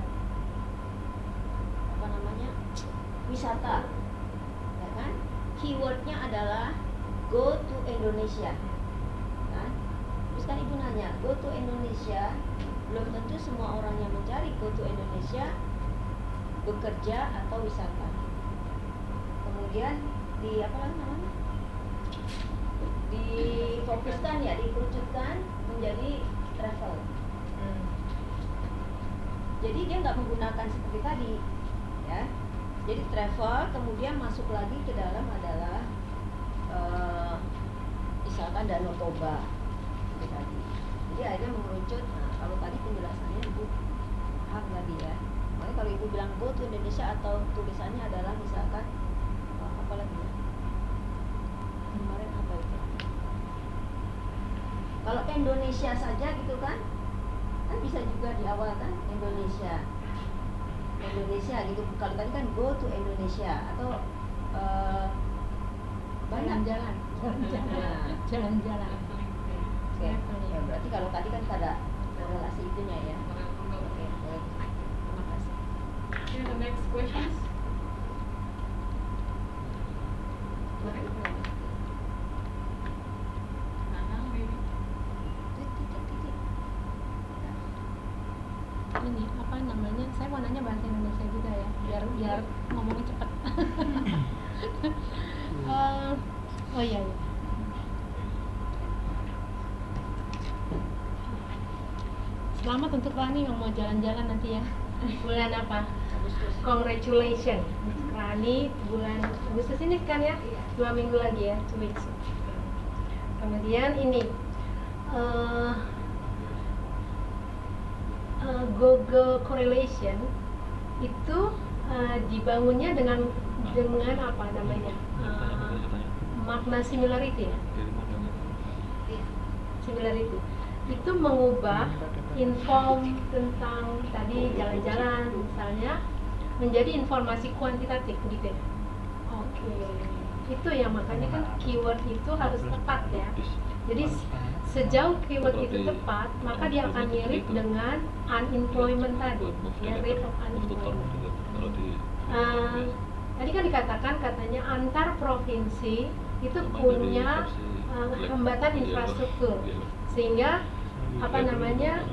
apa namanya, wisata, ya kan? Keywordnya adalah go to Indonesia, kan? Terus kan ibu nanya, go to Indonesia, belum tentu semua orang yang mencari go to Indonesia bekerja atau wisata. Kemudian di apa lagi namanya? Difokuskan ya, dikerucutkan menjadi travel. Jadi dia nggak menggunakan seperti tadi, ya. Jadi travel, kemudian masuk lagi ke dalam adalah misalkan Danau Toba, itu tadi. Jadi akhirnya mengerucut. Nah, kalau tadi penjelasannya ibu paham tadi ya. Makanya kalau ibu bilang go to Indonesia atau tulisannya adalah misalkan apa lagi ya? Kemarin apa itu? Kalau Indonesia saja gitu kan bisa juga di awal kan Indonesia gitu. Kalau tadi kan go to Indonesia atau banyak Jalan-jalan. Oke. Ya, berarti kalau tadi kan ada korelasi itunya ya. Oke, baik. Terima kasih. Okay, the next questions. Maybe. Ini apa namanya? Saya mau nanya bahasa Indonesia juga ya, biar ngomongnya cepet. Oh iya. Selamat untuk Rani yang mau jalan-jalan nanti ya. Bulan apa? Agustus. Congratulations, Rani, bulan Agustus ini kan ya? 2 minggu lagi ya, 2 weeks. Kemudian ini Google Correlation itu dibangunnya dengan apa namanya, makna similarity ya. Similarity itu mengubah inform tentang tadi jalan-jalan misalnya menjadi informasi kuantitatif gitu ya. Oke. Itu yang makanya kan keyword itu harus tepat ya. Jadi sejauh keyword itu tepat, maka dia akan mirip dengan unemployment tadi, ya, rate of unemployment. Tadi kan dikatakan katanya antar provinsi itu punya hambatan infrastruktur, sehingga apa namanya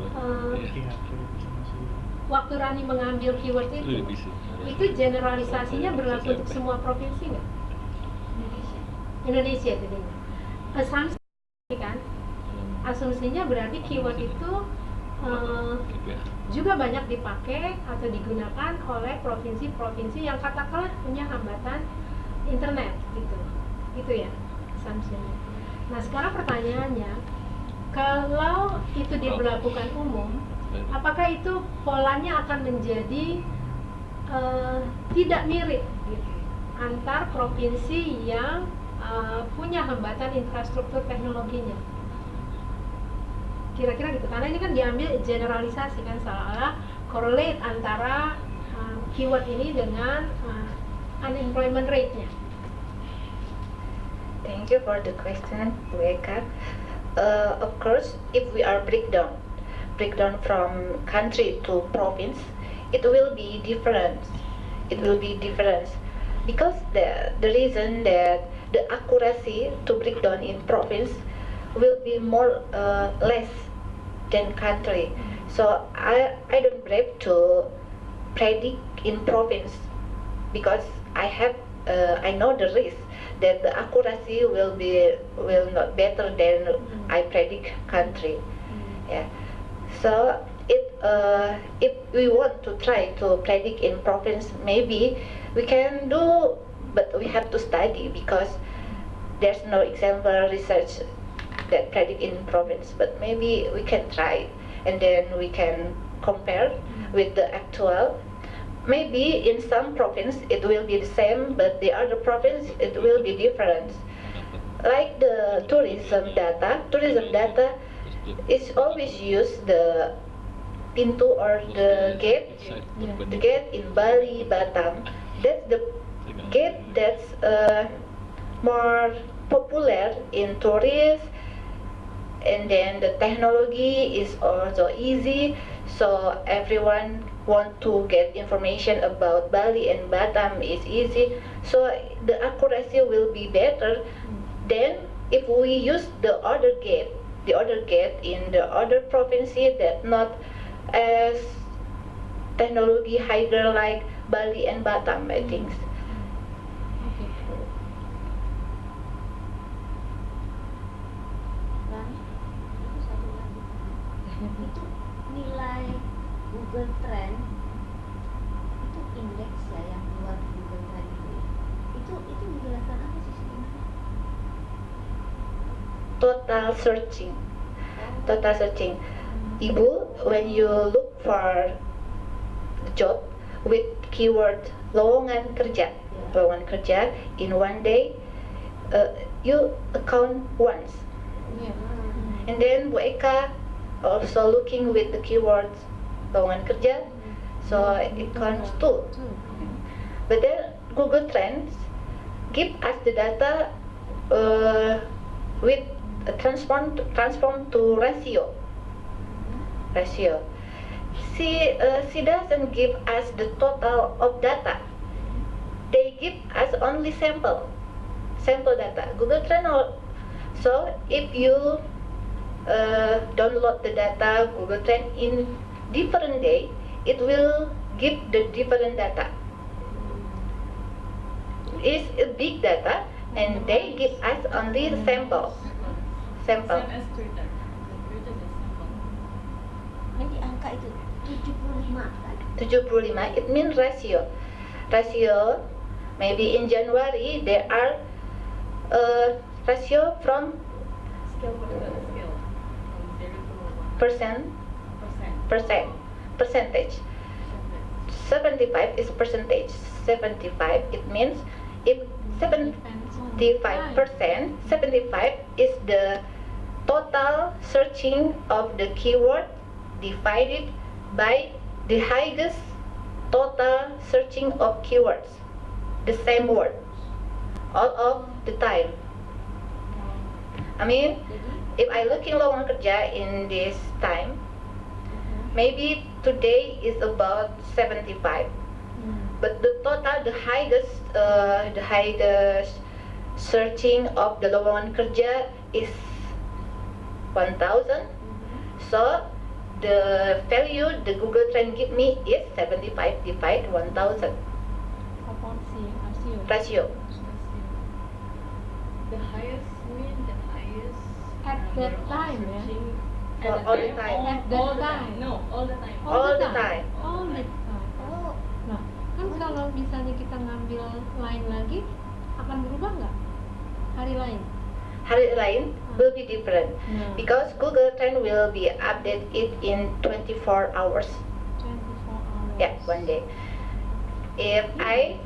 waktu Rani mengambil keyword itu generalisasinya berlaku untuk semua provinsi nggak? Indonesia jadinya. Asumsi kan? Asumsinya berarti keyword itu juga banyak dipakai atau digunakan oleh provinsi-provinsi yang katakanlah punya hambatan internet gitu ya asumsinya. Nah sekarang pertanyaannya, kalau itu diberlakukan umum, apakah itu polanya akan menjadi tidak mirip gitu, antar provinsi yang punya hambatan infrastruktur teknologinya? Kira-kira gitu, karena ini kan diambil generalisasi kan, seolah-olah correlate antara keyword ini dengan unemployment rate-nya. Thank you for the question, Bu Eka. Of course, if we are breakdown from country to province, it will be different. It will be different because the reason that the accuracy to break down in province will be more less than country. So I don't brave to predict in province because I know the risk that the accuracy will not better than I predict country. Yeah. So if we want to try to predict in province, maybe we can do, but we have to study because there's no example research that predict in province. But maybe we can try, and then we can compare with the actual. Maybe in some province it will be the same, but the other province it will be different. Like the tourism data is always use the pintu or the gate in Bali, Batam. That's the gate that's more popular in tourists, and then the technology is also easy, so everyone want to get information about Bali and Batam is easy, so the accuracy will be better than if we use the other gate in the other province that not as technology higher like Bali and Batam, I think. Itu nilai Google Trend itu indeks ya yang keluar di Google Trend itu menjelaskan apa sih sebenarnya? Total searching. Ibu, when you look for job with keyword lowongan kerja in one day, you account once. And then Bu Eka also looking with the keywords lowongan kerja, so it counts two. But then Google Trends give us the data with a transform to ratio. She doesn't give us the total of data. They give us only sample data. Google Trend. So if you download the data Google Trend in different day, it will give the different data. It's a big data, and they give us only sample. Same as Twitter. Twitter is sample. Jadi angka itu 75 kan? 75, it means ratio. Maybe in January there are ratio from Scale. From 0 to 1. percentage. 75 is percentage. 75, it means if 75%, 75 is the total searching of the keyword divided by the highest total searching of keywords, the same word, all of the time. I mean, if I look in lowongan kerja in this time, maybe today is about 75, but the total, the highest searching of the lowongan kerja is 1,000. So the value the Google Trend give me is 75 divided 1,000 Proporsi, rasio. ratio. The highest mean the highest At that number of time, yeah? searching For at the all the time. At that all the time. No, all the time. All the time. All the time. Oh, Nah, kan kalau misalnya kita ngambil lain lagi, akan berubah nggak? Hari lain. Hari lain will be different Nah, because Google Trend will be update it in 24 hours. 24 hours. Yeah, one day. If I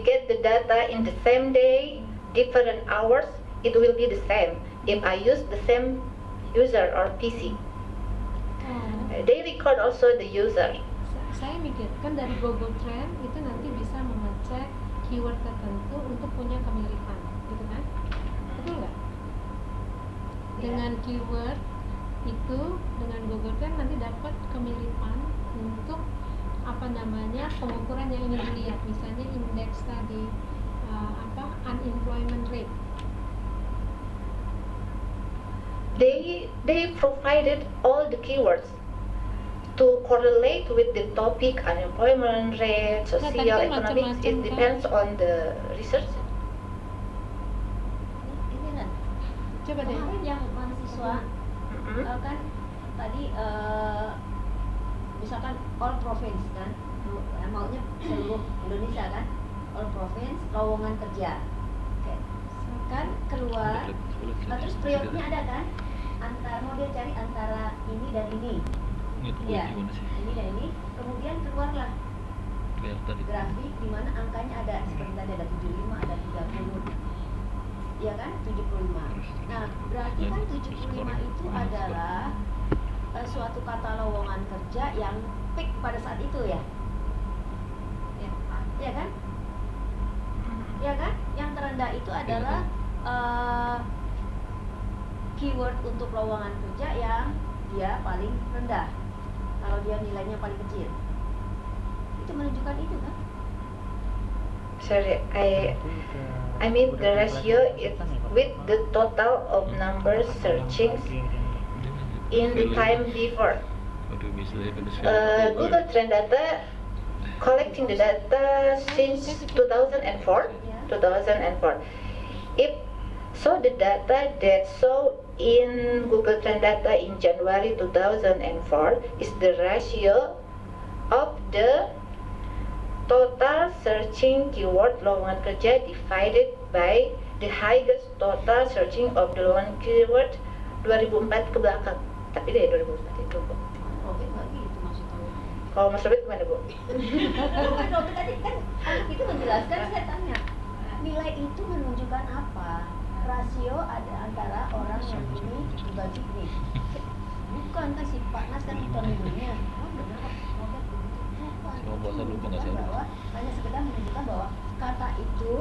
get the data in the same day, different hours, it will be the same. If I use the same user or PC, Oh. they record also the user. Saya mikir kan dari Google Trend itu nanti bisa mengecek keyword tertentu untuk punya kemiripan, gitu kan? Betul nggak? Dengan keyword itu, dengan Google Trend nanti dapat kemiripan untuk apa namanya pengukuran yang ingin dilihat, misalnya indeks tadi unemployment rate. They provided all the keywords to correlate with the topic unemployment rate, social, tapi kan economics. macam-macam It kan? depends on the research. ini kan Coba deh. kemarin yang mahasiswa Mhm. kan tadi misalkan all province kan, maunya seluruh Indonesia kan, all province lowongan kerja. Oke. Kan keluar, nah, terus periodnya ada kan, antara mau dia cari antara ini dan ini, Nggak tahu ya, gimana sih. ini dan ini, kemudian keluarlah Kayak tadi. grafik di mana angkanya ada seperti tadi ada 75, ada 30, ya kan, 75. Nah, berarti kan 75 itu adalah suatu kata lowongan kerja yang peak pada saat itu ya. Ya kan? Ya kan? Yang terendah itu adalah keyword untuk lowongan kerja yang dia paling rendah. Kalau dia nilainya paling kecil. Itu menunjukkan itu kan? Sorry, I mean the ratio is with the total of numbers searchings in the time before. Waduh, misalnya Google Trend data collecting the data since 2004. 2004. If so, the data that saw in Google Trend data in January 2004 is the ratio of the total searching keyword lowongan kerja divided by the highest total searching of the lowongan keyword 2004 ke belakang. Tapi dari 2004 itu, Bu. Robert nggak gitu masih tahu. Kalau Mas Robert gimana, Bu? Bukan Robert tadi kan anak itu menjelaskan, saya tanya nilai itu menunjukkan apa? Rasio ada antara orang yang ini dibagi ini. Bukan kan si Pak Nas kan pemilunya. Oh benar kok Robert begitu. Bukan. Cuma puasa lupa nggak Menunjukkan sih? bahwa hanya sekedar menunjukkan bahwa kata itu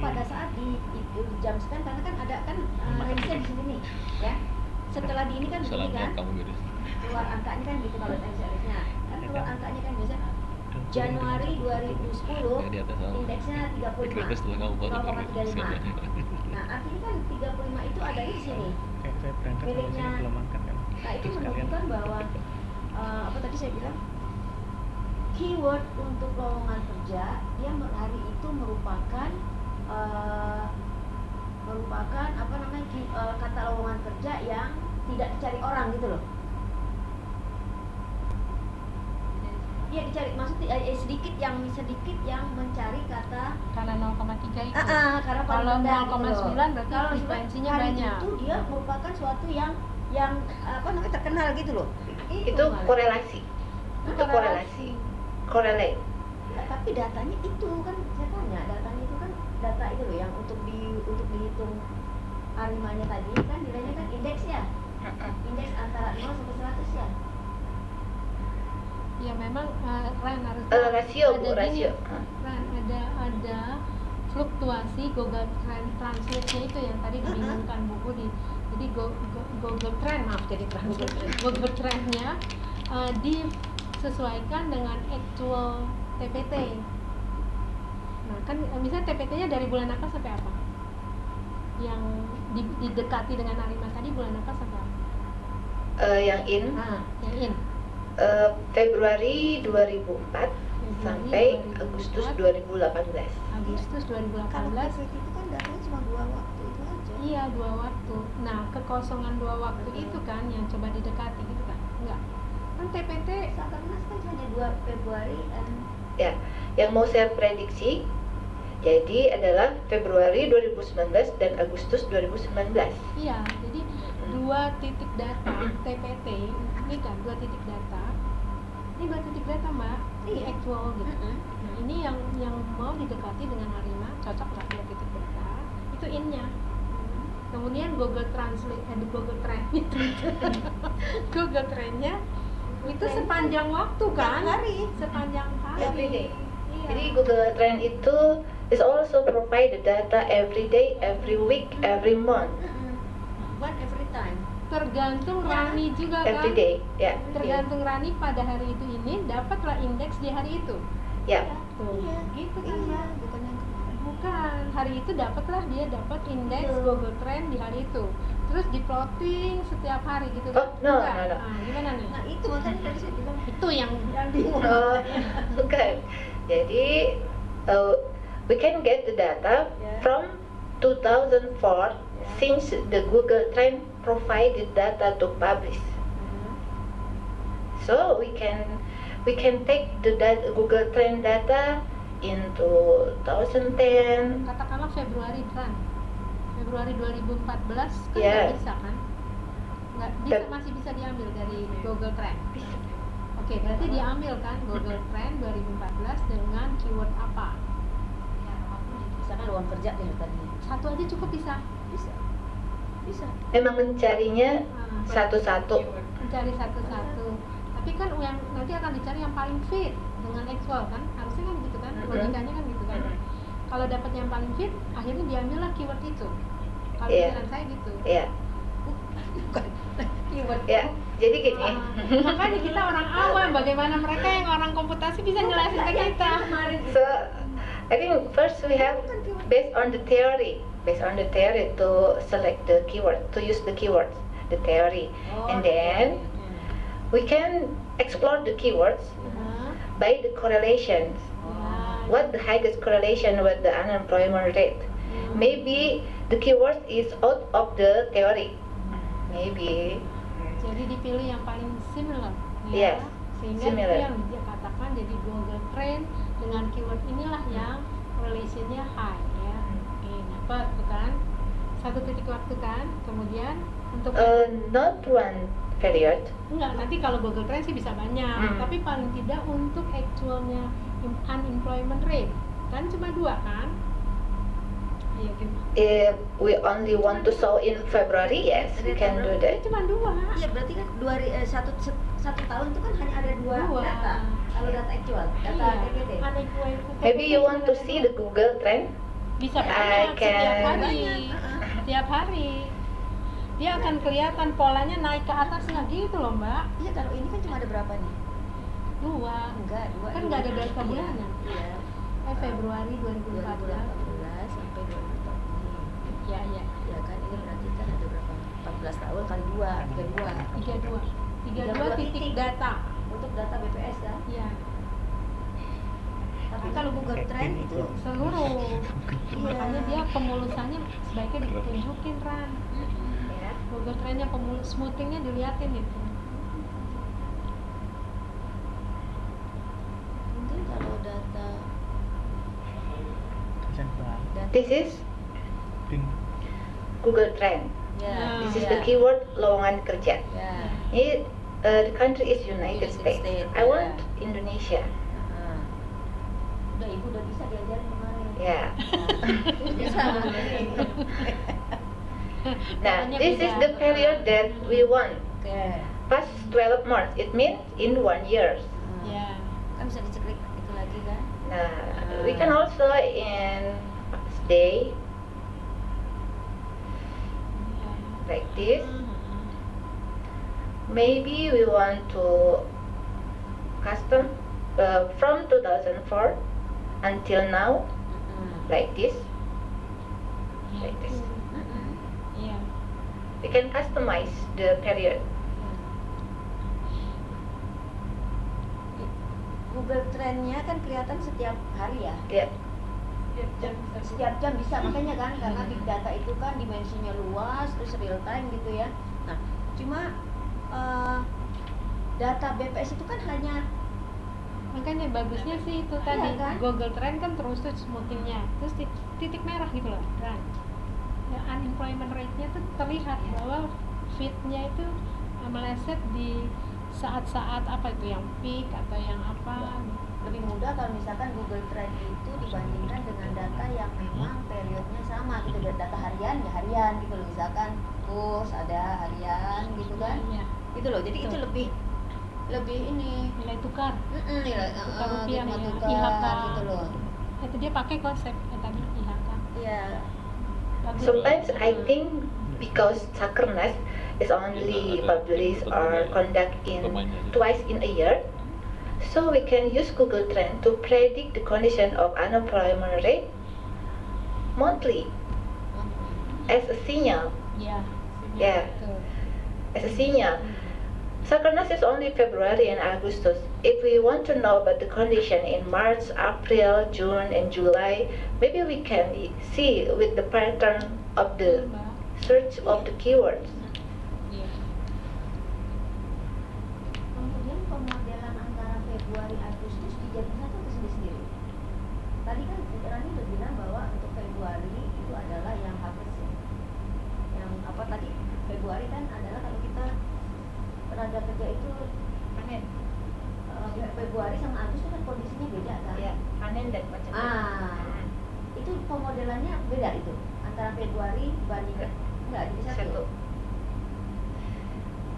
pada saat di jam sekian karena kan ada kan range-nya di sini nih ya. Setelah di ini kan begini Salahnya kan. kamu gitu. Keluar angkanya kan gitu kalau range-nya. Kan keluar angkanya kan biasanya Januari 2010 Di atas sama. indeksnya 35. Dikira setelah kamu puasa baru 0,35. segalanya. Nah, artinya kan 35 itu ada di sini. Kayak saya berangkat dari Miliknya. sini belum makan kan. Nah, itu Terus kalian menunjukkan bahwa apa tadi saya bilang keyword untuk lowongan kerja dia hari itu merupakan apa namanya kata lowongan kerja yang tidak dicari orang gitu loh. Iya dicari, maksudnya sedikit yang mencari kata Karena 0,3 itu. karena paling Kalau rendah gitu loh. 0,9 berarti Kalau frekuensinya hari banyak. itu dia merupakan suatu yang apa namanya terkenal gitu loh. Itu malah. korelasi. Itu korelasi. Correlate. Nah, tapi datanya itu kan saya tanya, datanya itu kan data itu loh yang untuk dihitung arimanya tadi kan nilainya kan indeks ya. Indeks antara 0 sampai 100 ya. Ya memang Ran harus Rasio, Bu, ada gini, rasio. Ran, ada fluktuasi Google Translate-nya itu yang tadi dibingungkan Bu Budi. Jadi Google Trend, maaf jadi Translate. Google Trend-nya disesuaikan dengan actual TPT. Nah kan misalnya TPT-nya dari bulan apa sampai apa? Yang didekati dengan Arima tadi bulan apa sampai apa? Yang in Yang in Februari 2004 sampai Agustus 2018. Agustus 2018. Kalau PPT itu kan datanya cuma 2 waktu itu aja. Iya, 2 waktu. Nah, kekosongan 2 waktu itu kan yang coba didekati gitu kan? Enggak. Kan TPT Sakernas kan hanya 2 Februari dan Ya, yang mau saya prediksi jadi adalah Februari 2019 dan Agustus 2019. iya, jadi 2 titik data TPT ini kan 2 titik data. Ini 2 titik data, Mbak. Ini actual gitu. Nah, ini yang mau didekati dengan Arima, cocok nggak 2 titik data? Itu in-nya. Kemudian Google Translate, Google Trend itu. Google Trend-nya itu sepanjang waktu kan? Sepanjang hari. Every day. Iya. Jadi Google Trend itu is also provide the data every day, every week, every month, one every time. Tergantung Rani juga kan? every day. Ya. Tergantung Rani pada hari itu ini dapatlah indeks di hari itu. Ya. Tuh, gitu kan Iya, Mbak? bukan yang Bukan, hari itu dapatlah dia dapat indeks Betul. Google Trend di hari itu. Terus di plotting setiap hari gitu Oh, no, Enggak? no, no. Nah, gimana nih? Nah, itu makanya tadi saya bilang Itu yang bingung. Oh, bukan. Jadi we can get the data Yeah. from 2004 since the Google Trend provided data to publish. So we can take the Google Trend data in 2010. katakanlah Februari kan. Februari 2014 kan Yeah. nggak bisa kan? Nggak bisa, Feb- masih bisa diambil dari Google Trend. Oke, berarti diambil kan Google Trend 2014 dengan keyword apa? Misalkan uang kerja deh tadinya. Satu aja cukup bisa. Bisa. Memang mencarinya Nah, satu-satu. mencari satu-satu. Tapi kan yang nanti akan dicari yang paling fit dengan actual kan? Harusnya kan gitu kan? Logikanya kan gitu kan? Kalau dapat yang paling fit, akhirnya diambillah keyword itu. Kalau Iya. pikiran saya gitu. Ya, Keyword. ya. Jadi gini. Ah, makanya kita orang awam, bagaimana mereka yang orang komputasi bisa jelasin ke kita? So I think first we have based on the theory to select the keyword, to use the keywords, the theory, and then we can explore the keywords Nah, by the correlations. ya. What the highest correlation with the unemployment rate? Maybe the keyword is out of the theory. Maybe. Jadi dipilih yang paling similar, Yes, sehingga similar. itu yang dia katakan jadi Google Trend dengan keyword inilah yang correlation-nya high ya. Oke, dapat kan? Satu titik waktu kan? Kemudian untuk Not one period. enggak, nanti kalau Google Trend sih bisa banyak, tapi paling tidak untuk actualnya unemployment rate kan cuma 2 kan? Iya, gimana? If we only want to show in February, yes, we can do that. Cuma 2. Iya, berarti kan satu tahun itu kan hanya ada 2 Dua. data. Kalau data actual, data TPT. Maybe you want to see the Google Trend? bisa I banyak setiap can- hari. Setiap hari. Dia akan kelihatan polanya naik ke atasnya gitu loh, Mbak. Iya, kalau ini kan cuma ada berapa nih? 2. Enggak, 2. Kan nggak ada data bulannya. Iya. Februari 2014. 2018 sampai 2040. Ya, ya. Ya kan ini berarti kan ada berapa? 14 tahun kali 2, 32. 32. 32 titik data. Untuk data BPS kan. Ya, Tapi kalau Google Trend itu seluruh. Makanya dia pemulusannya sebaiknya ditunjukin, Ran. Ya. Google Trendnya smoothingnya diliatin itu. mungkin kalau data This is Google Trend. ya, This is ya, the keyword lowongan kerja. ya. Ini The country is United United States. States, I want yeah. Indonesia. Udah ibu udah bisa diajarin kemarin. Yeah. Bisa. Now, Caranya this is beda. the period that we want. Oke. Past 12 months, it means in 1 year. Ya. Kan bisa diceklik itu lagi kan? Nah, we can also in stay like this. Maybe we want to custom from 2004 until now, like this. Like this. Iya. We can customize the period. Google Trend-nya kan kelihatan setiap hari ya. Yeah. Setiap jam bisa, makanya kan karena big data itu kan dimensinya luas terus real time gitu ya. Nah, cuma data BPS itu kan hanya Makanya bagusnya sih itu tadi kan? Google Trend kan terus tuh smoothingnya, terus titik merah gitu loh, dan ya, unemployment rate-nya tuh terlihat bahwa feed-nya itu meleset di saat-saat apa itu yang peak atau yang apa. lebih mudah kalau misalkan Google Trend itu dibandingkan dengan data yang memang periodnya sama gitu, data harian ya harian gitu loh, misalkan kurs ada harian gitu kan, Iya. gitu loh, jadi itu Betul. lebih ini Nilai tukar. nilai Tukar rupiah ya, tukar IHK. gitu loh. Itu dia pakai konsep tadi IHK. Iya. Bagus. Sometimes I think because Sakernas is only published or conduct in twice in a year, so we can use Google Trend to predict the condition of unemployment rate monthly as a signal. Iya. Yeah. Betul. As a signal. Sakernas is only February and Agustus. If we want to know about the condition in March, April, June, and July, maybe we can see with the pattern of the Mbak. search of the keywords. Iya. Kemudian pemodelan antara Februari Agustus dijadikan satu sendiri-sendiri. Tadi kan Rani udah bilang bahwa untuk Februari itu adalah yang harvest ya. Yang apa tadi Februari kan adalah kalau kita tenaga kerja itu Panen. Februari sama Agustus kan kondisinya beda kan? Ya, panen dan macam Itu pemodelannya beda itu antara Februari dibandingkan enggak jadi satu. satu.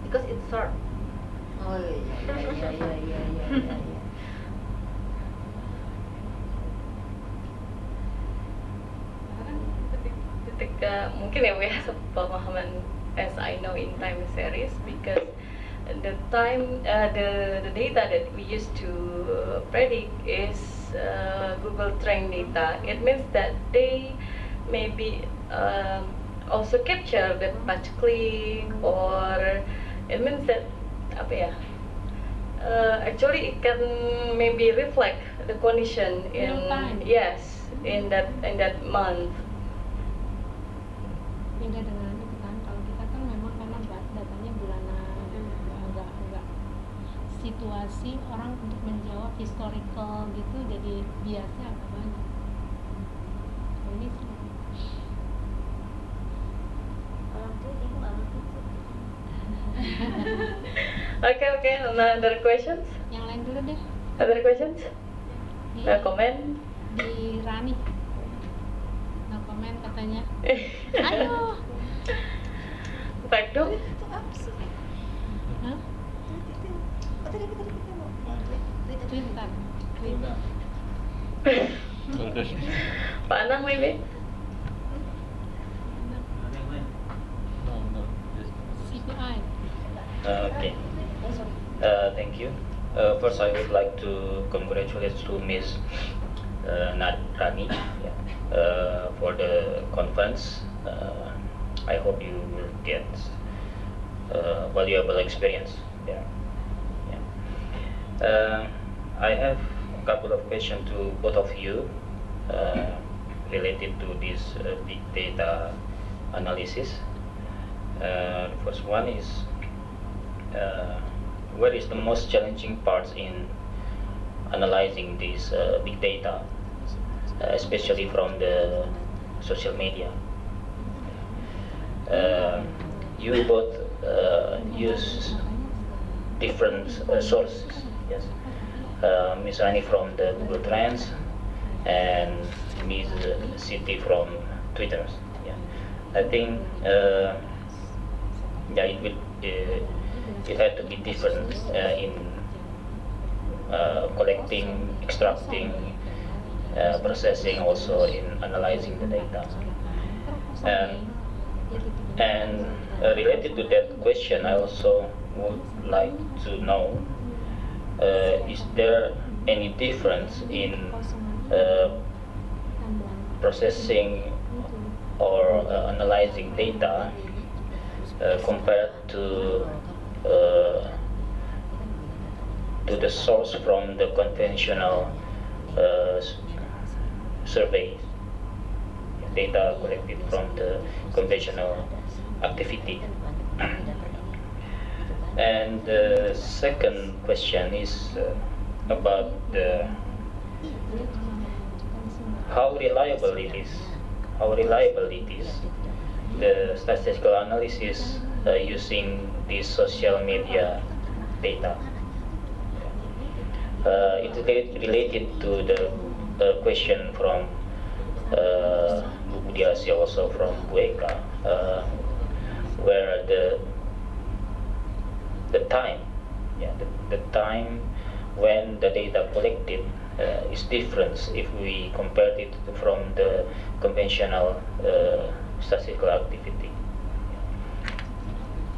Because it's short. Oh iya. Ketika mungkin ya we have pemahaman as I know in time series because the time the data that we used to predict is Google Trend data. It means that they maybe also capture the page click or it means that apa ya actually it can maybe reflect the condition in Real time. yes in that month. Beda dengan itu kan, kalau kita kan memang karena datanya bulanan, enggak situasi orang untuk menjawab historical gitu, jadi biasnya agak banyak. Kalau ini sih Orang tua ibu nggak ngerti. Okay, another questions? yang lain dulu deh. Other questions? Di, No comment? di Rani. No comment katanya. Ayo. Back dong. Itu apa sih? Hah? Oh, tadi kita mau Twitter. Pak Anang maybe? CPI. Okay. Thank you. First, I would like to congratulate to Ms. Rani for the conference. I hope you will get valuable experience there. I have a couple of questions to both of you related to this big data analysis. The first one is what is the most challenging parts in analyzing this big data, especially from the social media? You both use different sources. Yes, Miss Rani from the Google Trends and Miss Siti from Twitter. Yeah, I think yeah, it had to be different in collecting, extracting, processing, also in analyzing the data. And related to that question, I also would like to know, is there any difference in processing or analyzing data compared to the source from the conventional survey, data collected from the conventional activity? And the second question is about how reliable it is. The statistical analysis using this social media data. It's related to the question from Bu Budiasya, also from Bu Eka, where the time, the time when the data collected is different if we compare it from the conventional statistical activity.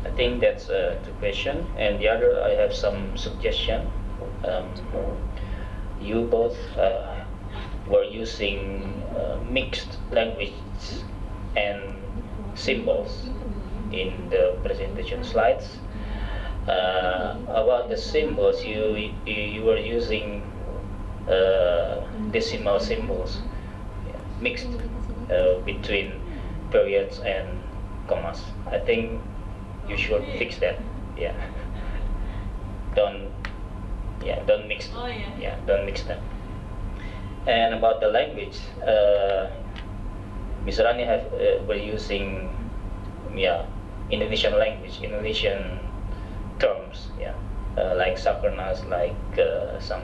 I think that's the question. And the other, I have some suggestion. You both were using mixed language and symbols in the presentation slides. About the symbols, you were using decimal symbols, mixed between periods and commas. I think you should fix that. Yeah. Don't mix. Don't mix them. And about the language, Ms. Rani were using Indonesian language, Indonesian terms, like Sakernas, like some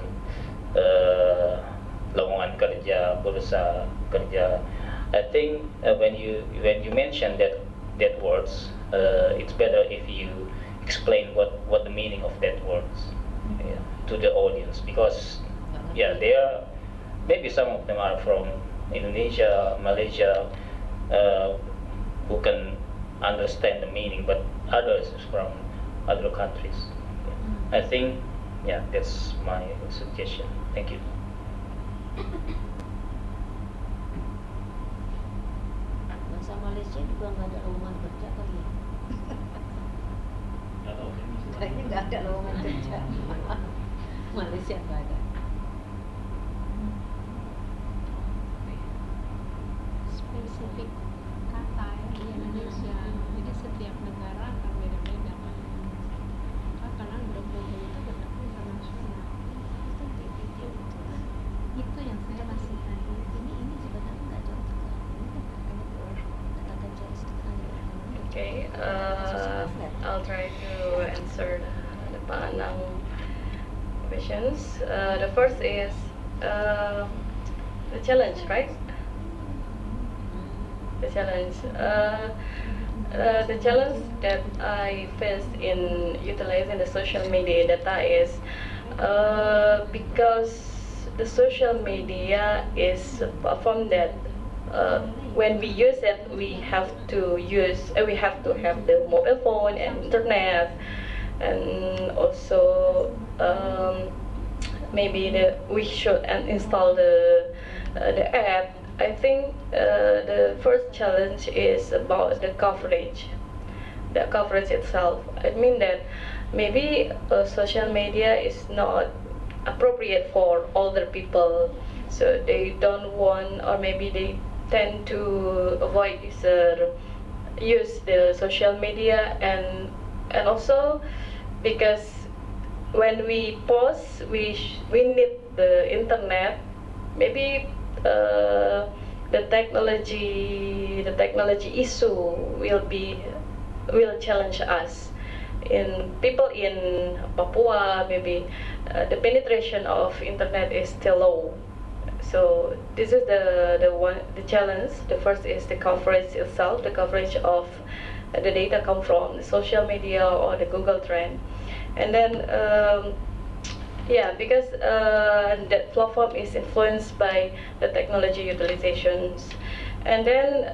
lowongan kerja, bursa kerja. I think when you mention that words, it's better if you explain what the meaning of that words to the audience, because they are, maybe some of them are from Indonesia, Malaysia, who can understand the meaning, but others is from other countries. I think that's my suggestion. Thank you. Bahasa Malaysia juga nggak ada lowongan kerja kali. Kayaknya nggak ada lowongan kerja. Malaysia nggak ada. Spesifik kata ya di Indonesia, jadi setiap negara akan beda-beda kan. Karena belum tentu itu berdasarkan internasional. Itu yang saya masih tadi. Ini sebenarnya nggak jauh Okay, I'll try to answer the Pak Anang questions. The first is the challenge, right? The challenge. The challenge that I faced in utilizing the social media data is because the social media is a platform that when we use it, we have to have the mobile phone and internet, and also maybe we should install the app. I think the first challenge is about the coverage itself. I mean that maybe social media is not appropriate for older people, so they don't want, or maybe they tend to avoid use the social media, and also because when we post, we need the internet. Maybe the technology issue will challenge us in people in Papua, maybe the penetration of internet is still low. So this is the challenge. The first is the coverage itself. The coverage of the data come from the social media or the Google Trend, and then yeah, because that platform is influenced by the technology utilizations. And then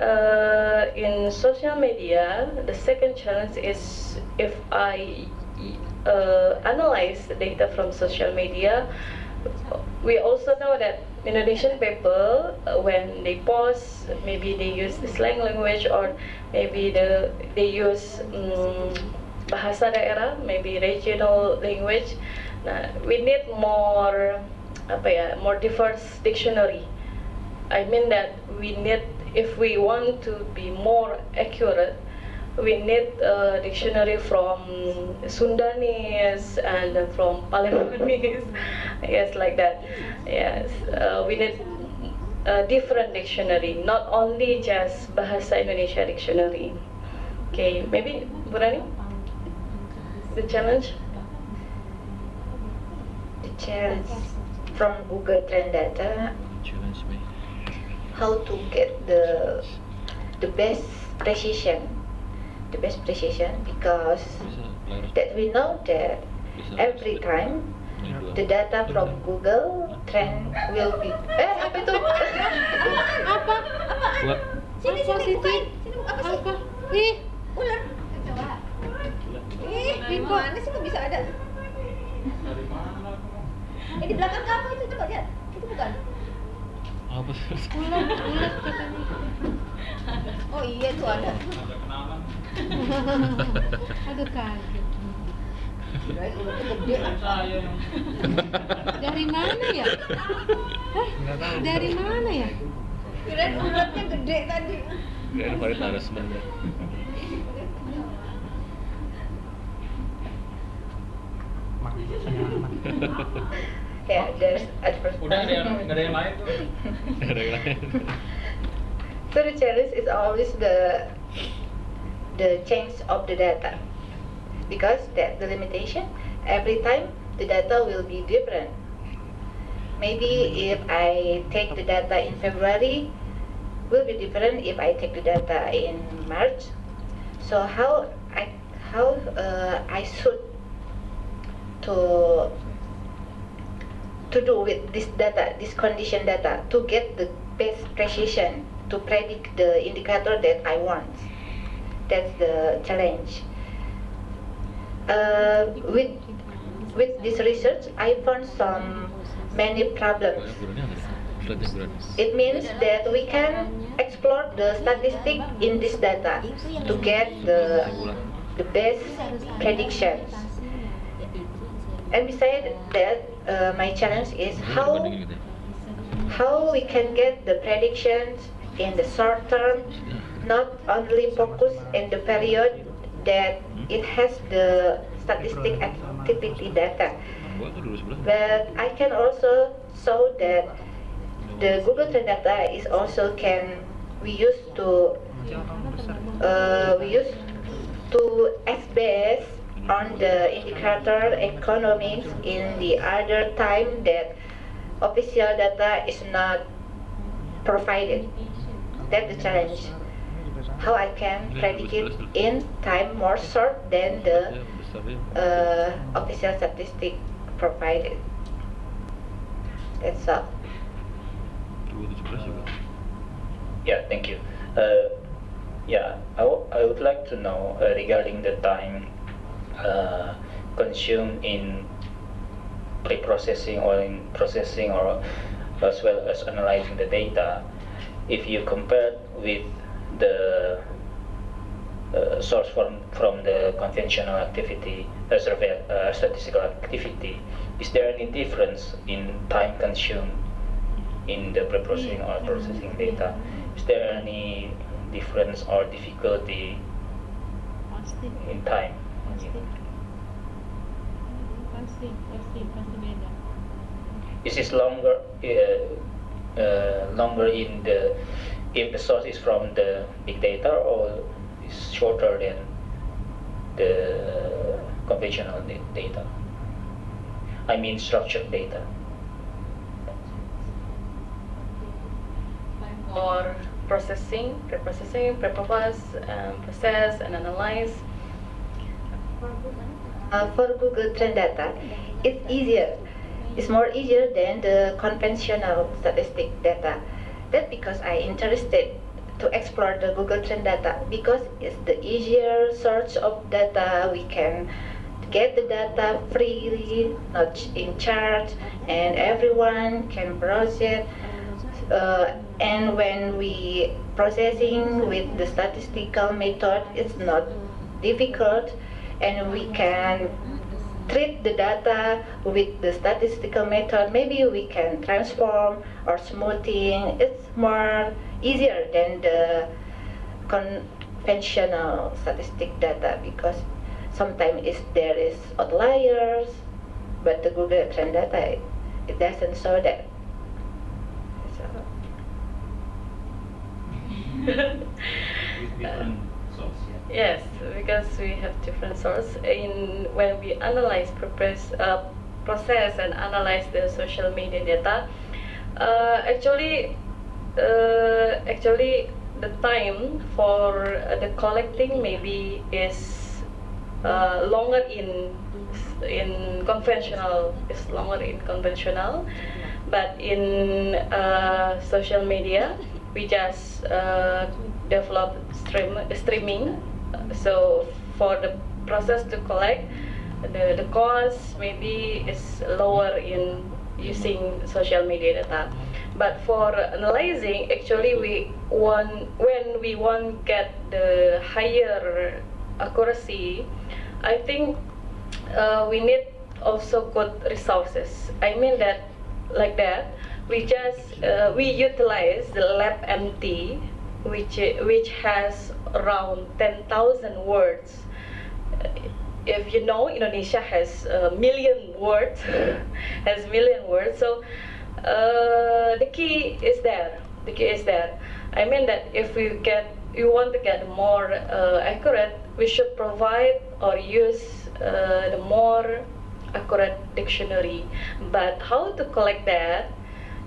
in social media, the second challenge is if I analyze the data from social media, we also know that Indonesian people, when they post, maybe they use the slang language or maybe they use bahasa daerah, maybe regional language. Nah, we need more more diverse dictionary. I mean that we need, if we want to be more accurate, we need a dictionary from Sundanese and from Palembangese. Yes, like that. Yes, we need a different dictionary, not only just Bahasa Indonesia dictionary. Okay, maybe Bu Rani, the challenge. The challenge from Google Trend data, Challenge me. how to get the best precision, because Bisa Laras. that we know that Bisa every time the data from Google Trend will be apa itu? Apa? Buat Sini Apa, sini bukain. Siti? Sini buka apa sih? Apa? Ih, Ular. Di mana sih kok bisa ada? Di belakang kamu itu coba lihat. Itu bukan. apa sih? ulat katanya. Oh iya tuh ada. Aduh kaget. Kirain ularnya gede. Dari mana ya? Hah? Dari mana ya? Kirain ularnya gede tadi. Kayaknya Farid Laras sebenarnya. Yeah, there's adverse. Udah nggak ada yang lain tuh. Ada yang lain. So the challenge is always the change of the data, because that's the limitation. Every time the data will be different. Maybe if I take the data in February, will be different if I take the data in March. So how I should to do with this data, this condition data, to get the best precision to predict the indicator that I want. That's the challenge. With this research, I found many problems. Bulannya ada. Slide-nya bulan. It means that we can explore the statistic in this data to get the best predictions. And besides that, my challenge is Bandingin gitu ya. how we can get the predictions in the short term, not only focus in the period that it has the statistic activity data, Gua tuh dulu sebelah. but I can also show that the Google Trend data is also we use to as base on the indicator economics in the other time that official data is not provided. That's the challenge. How I can predict it in time more short than the official statistic provided. That's all. 2017 juga. Yeah, thank you. Yeah, I would like to know regarding the time consumed in pre-processing or in processing, or as well as analyzing the data. If you compare with the source from the conventional activity, statistical activity, is there any difference in time consumed in the pre-processing or processing data? Is there any difference or difficulty Pasti. in time? Pasti beda. Is this longer in the, if the source is from the big data, or is shorter than the conventional data. I mean structured data. For processing, pre-process, process and analyze. For Google Trend data, it's easier. It's more easier than the conventional statistic data. That's because I interested to explore the Google Trend data because it's the easier search of data. We can get the data freely, not in charge, and everyone can browse it. And when we processing with the statistical method, it's not difficult, and we can treat the data with the statistical method. Maybe we can transform or smoothing. It's more easier than the conventional statistic data because sometimes there is outliers, but the Google Trend data, it doesn't show that. So, With different source. Yes, because we have different source. When we analyze, process and analyze the social media data, actually the time for the collecting maybe is longer in conventional. Is longer in conventional, but in social media we just develop streaming. So for the process to collect, the cost maybe is lower in using social media data. But for analyzing, actually when we want get the higher accuracy, I think we need also good resources. I mean that like that we just we utilize the LabMT, which has around 10,000 words. If you know, Indonesia has a million words, So the key is there. I mean that if you want to get more accurate, we should provide or use the more accurate dictionary. But how to collect that?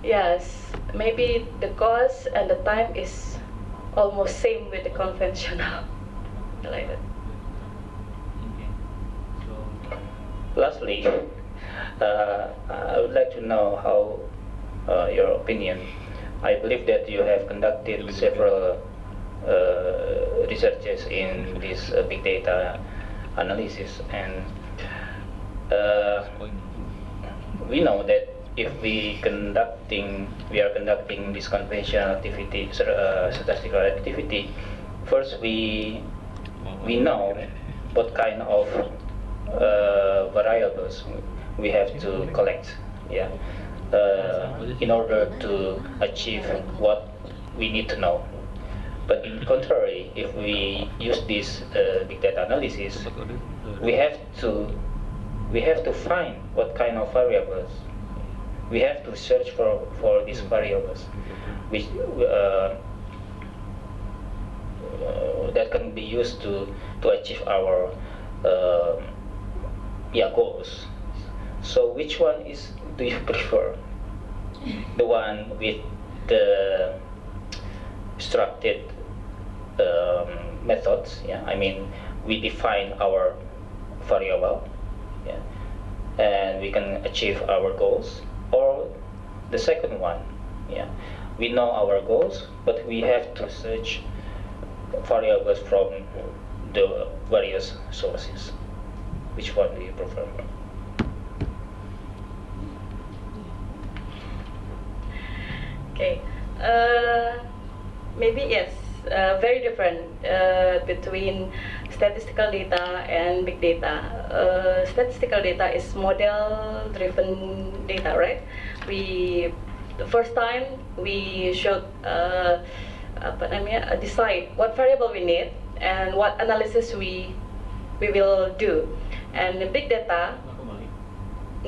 Yes, maybe the cost and the time is almost same with the conventional. Like that. Okay. So Lastly, I would like to know how your opinion. I believe that you have conducted several researches in this big data analysis, and point. we know that if we are conducting this conventional activity, statistical activity, first we know what kind of variables we have to collect, yeah, in order to achieve what we need to know. But in contrary, if we use this big data analysis, we have to find what kind of variables. We have to search for these variables, which that can be used to achieve our goals. So which one do you prefer? The one with the structured methods, yeah. I mean, we define our variable, yeah, and we can achieve our goals. Or the second one, yeah, we know our goals, but we have to search variables from the various sources. Which one do you prefer? Okay, maybe yes, very different between statistical data and big data. Statistical data is model-driven data, right? The first time we should decide what variable we need and what analysis we will do. And in big data,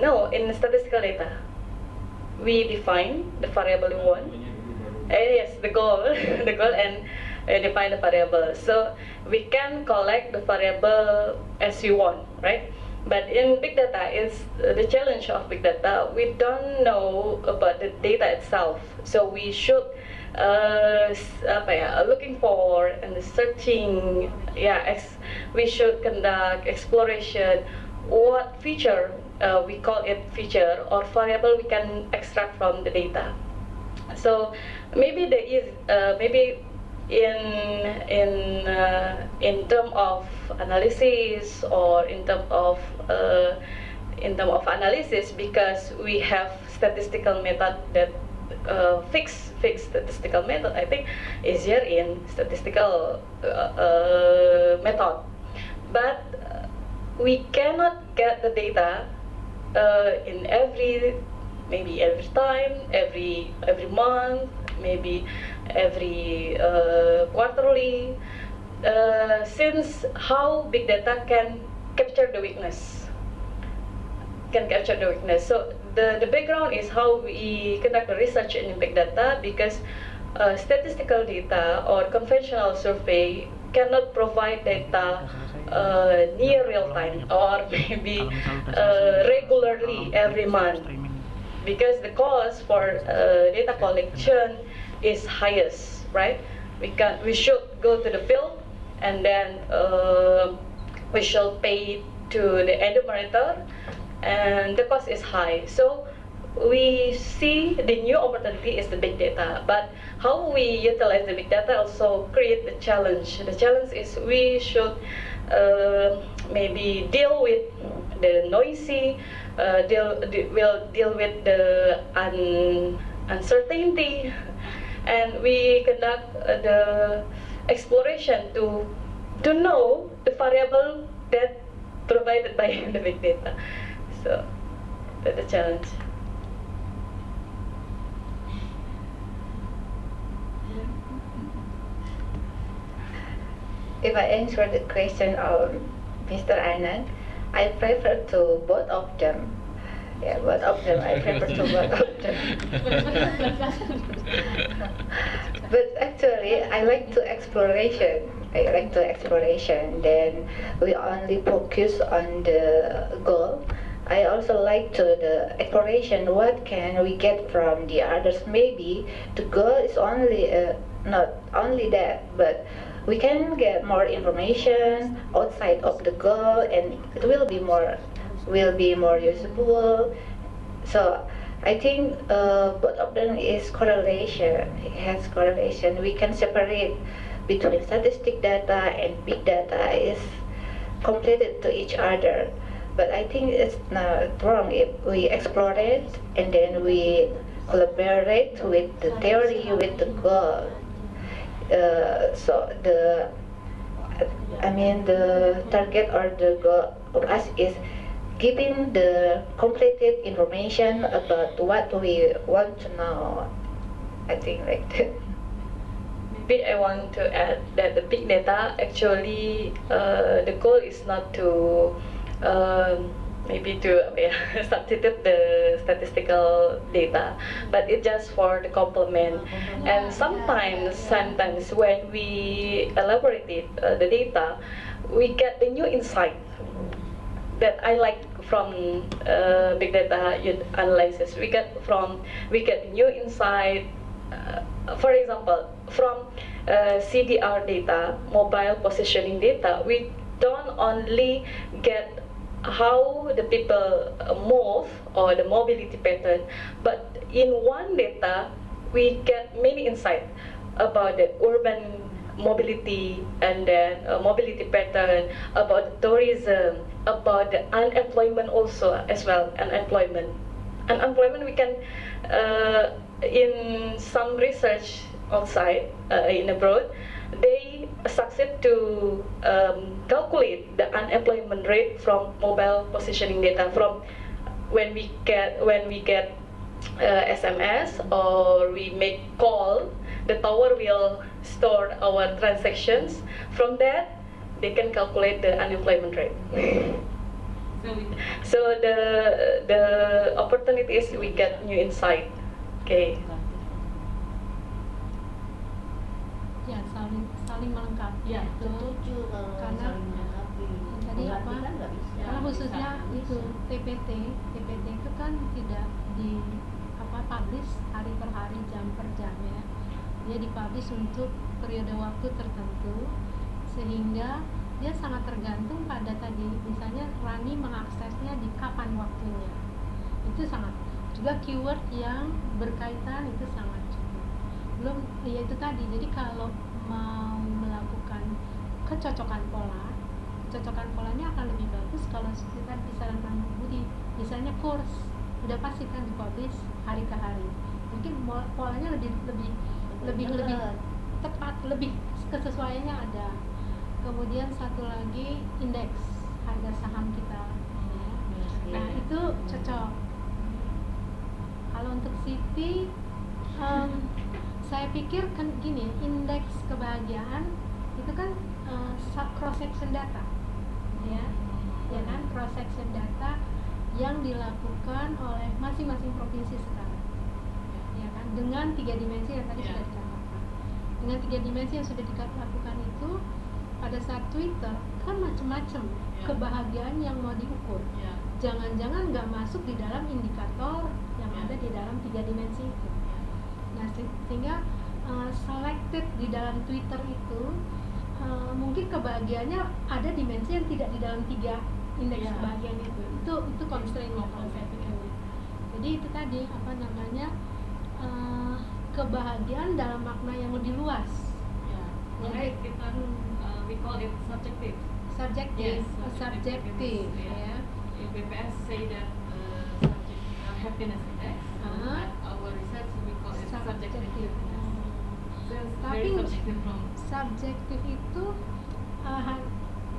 no, in statistical data, we define the variable we want. Yes, the goal, and define the variable. So we can collect the variable as you want, right? But in big data, it's the challenge of big data. We don't know about the data itself, so we should looking for and searching. We should conduct exploration. What feature we call it feature or variable we can extract from the data. So maybe there is maybe in term of analysis or in term of analysis, because we have statistical method that fixed statistical method, I think easier in statistical method, but we cannot get the data in maybe every time, every month, maybe every quarterly, since how big data can capture the weakness. So the background is how we conduct the research in big data, because statistical data or conventional survey cannot provide data near real time or maybe regularly every month, because the cost for data collection is highest, right? We should go to the field, and then we shall pay to the enumerator, and the cost is high. So we see the new opportunity is the big data, but how we utilize the big data also create the challenge. The challenge is we should maybe deal with the noisy, deal with the uncertainty, and we conduct the exploration to know the variable that provided by the big data. So that's the challenge. If I answer the question of Mr. Anand, I prefer to both of them. Yeah, both of them. I prefer to both of them. But actually, I like to exploration. Then we only focus on the goal. I also like to the exploration. What can we get from the others? Maybe the goal is only not only that, but we can get more information outside of the goal, and it will be more usable. So I think both of them is correlation. It has correlation. We can separate between statistic data and big data is completed to each other. But I think it's not wrong if we explore it and then we collaborate with the theory, with the goal. So the target or the goal of us is giving the completed information about what we want to know. I think like that. Maybe I want to add that the big data actually the goal is not to substitute the statistical data, but it's just for the complement. And sometimes when we elaborate the data, we get the new insight that I like from big data analysis. We get new insight. For example, from CDR data, mobile positioning data, we don't only get how the people move or the mobility pattern, but in one data we get many insight about the urban mobility and then mobility pattern, about the tourism, about the unemployment also as well. Unemployment we can in some research outside in abroad, they succeed to calculate the unemployment rate from mobile positioning data, from when we get SMS or we make call, the tower will store our transactions. From that, they can calculate the unemployment rate. So the opportunity is we get new insight. Okay. ya saling melengkapi. Ya, Itu Setuju kalau Karena- saling melengkapi. Tadi Berarti apa? kan nggak bisa. Karena khususnya bisa. itu TPT itu kan tidak di publish hari per hari, jam per jam ya. Dia dipublish untuk periode waktu tertentu, sehingga dia sangat tergantung pada tadi, misalnya Rani mengaksesnya di kapan waktunya. Itu sangat, juga keyword yang berkaitan itu sangat cukup. Belum ya itu tadi, jadi kalau mau melakukan kecocokan polanya akan lebih bagus kalau kita disarankan Budi, misalnya course udah pasti kan dipublish hari ke hari, mungkin polanya lebih tepat, lebih kesesuaiannya ada. Kemudian satu lagi indeks harga saham kita ya. Nah itu cocok. Kalau untuk Siti saya pikir kan gini, indeks kebahagiaan itu kan cross section data ya kan, cross section data yang dilakukan oleh masing-masing provinsi sekarang ya kan, dengan 3 dimensi yang tadi sudah dikatakan. Dengan 3 dimensi yang sudah dilakukan itu, pada saat Twitter kan macam-macam kebahagiaan yang mau diukur. Jangan-jangan nggak masuk di dalam indikator yang ada di dalam 3 dimensi itu. Nah sehingga selected di dalam Twitter itu mungkin kebahagiaannya ada dimensi yang tidak di dalam 3 indeks kebahagiaan itu constraint-nya kalau saya pikirnya. Jadi itu tadi kebahagiaan dalam makna yang lebih luas. Makanya kita we call it subjective. Subjektif, Yes, subjektif ya. If BPS say that happiness index, at our research we call it subjective. Subjektif. So it's Tapi very subjective from subjektif itu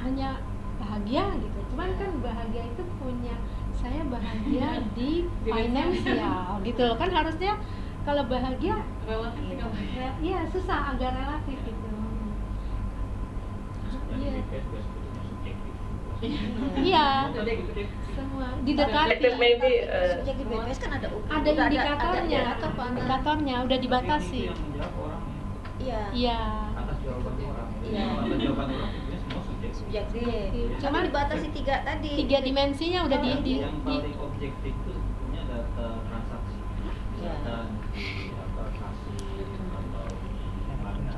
hanya bahagia gitu. Cuman kan bahagia itu punya, saya bahagia di finansial gitu loh. Kan harusnya kalau bahagia relatif kalau iya susah, agak relatif gitu. Iya. Iya, semua didekati. maybe Subjektif BPS kan ada ukur. Ada indikatornya, indikatornya udah dibatasi. Itu yang menjawab orang ya. Iya. Iya. Atas jawaban orang. Iya. Atas jawaban orang itu semua subjektif. Subjektif. Cuma Cuma dibatasi 3 tadi. 3 dimensinya udah Yang paling objektif itu sebetulnya data transaksi. Iya. Data di kasir atau di mana.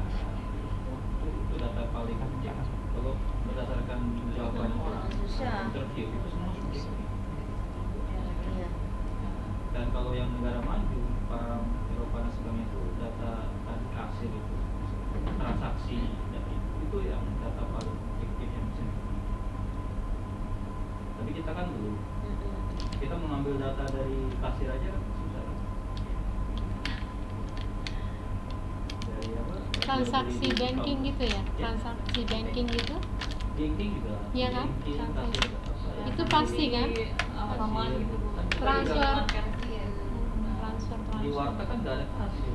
Itu data paling objektif. Kalau berdasarkan jawaban orang Susah. interview itu semua subjektif. Iya. Dan kalau yang negara maju, para Eropa dan sebagainya itu data kasir itu transaksi dari itu yang data paling objektif yang bisa. Tapi kita kan belum. Kita mengambil data dari kasir aja kan susah. Dari apa? transaksi Dari banking account. gitu ya, transaksi banking gitu. Banking juga. Iya kan? Banking, Transaksi. kasir, apa ya. Itu pasti kan? Alfamart gitu. Transfer. Iya. Di warteg kan nggak ada kasir.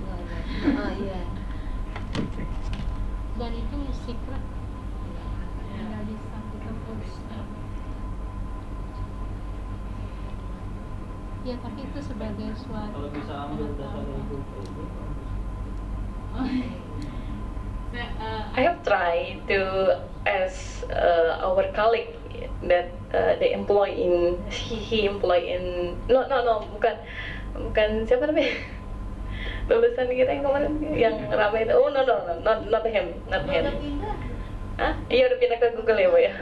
Oh iya. Dan itu secret, nggak bisa kita post. Ya tapi itu sebagai suatu Kalau bisa ambil data dari Google itu I have tried to ask our colleague that they employ in he employ in no bukan siapa namanya lulusan kita yang kemarin yang ramai itu not him iya udah pindah ke Google ya Bu ya.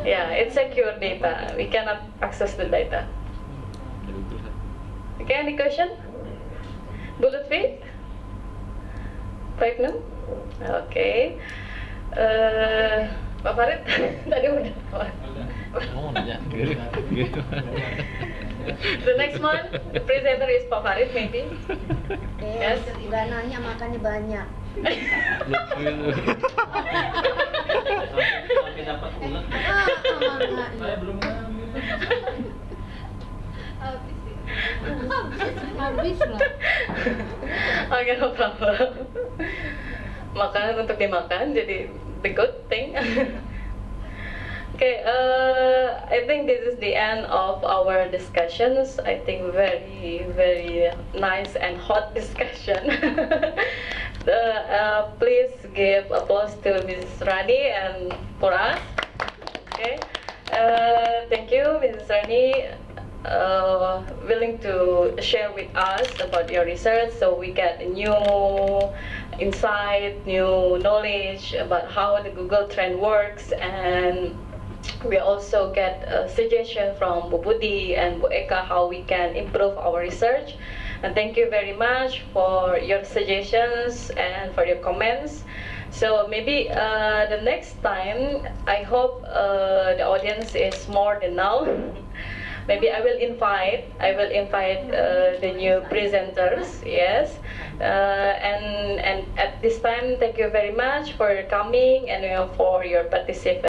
Yeah, it's secure data, we cannot access the data. Okay, any question? Bu Lutfi? Baik, no? Oke. Pak Farid tadi udah. Oh, nanya. The next one, the presenter is Pak Farid maybe. Yes. Udah nanya makannya banyak. sampai dapat ulet. Saya belum ngambil. habis loh. Oke, no problem. Makanan untuk dimakan, jadi the good thing. Okay, I think this is the end of our discussions. I think very nice and hot discussion. Please give applause to Mrs. Rani and for us. Okay. Thank you, Mrs. Rani, willing to share with us about your research, so we get a new insight, new knowledge about how the Google Trend works, and we also get a suggestion from Bu Budi and Bu Eka how we can improve our research. And thank you very much for your suggestions and for your comments. So maybe the next time, I hope the audience is more than now. Maybe I will invite the new presenters. Yes, and at this time, thank you very much for coming and for your participation.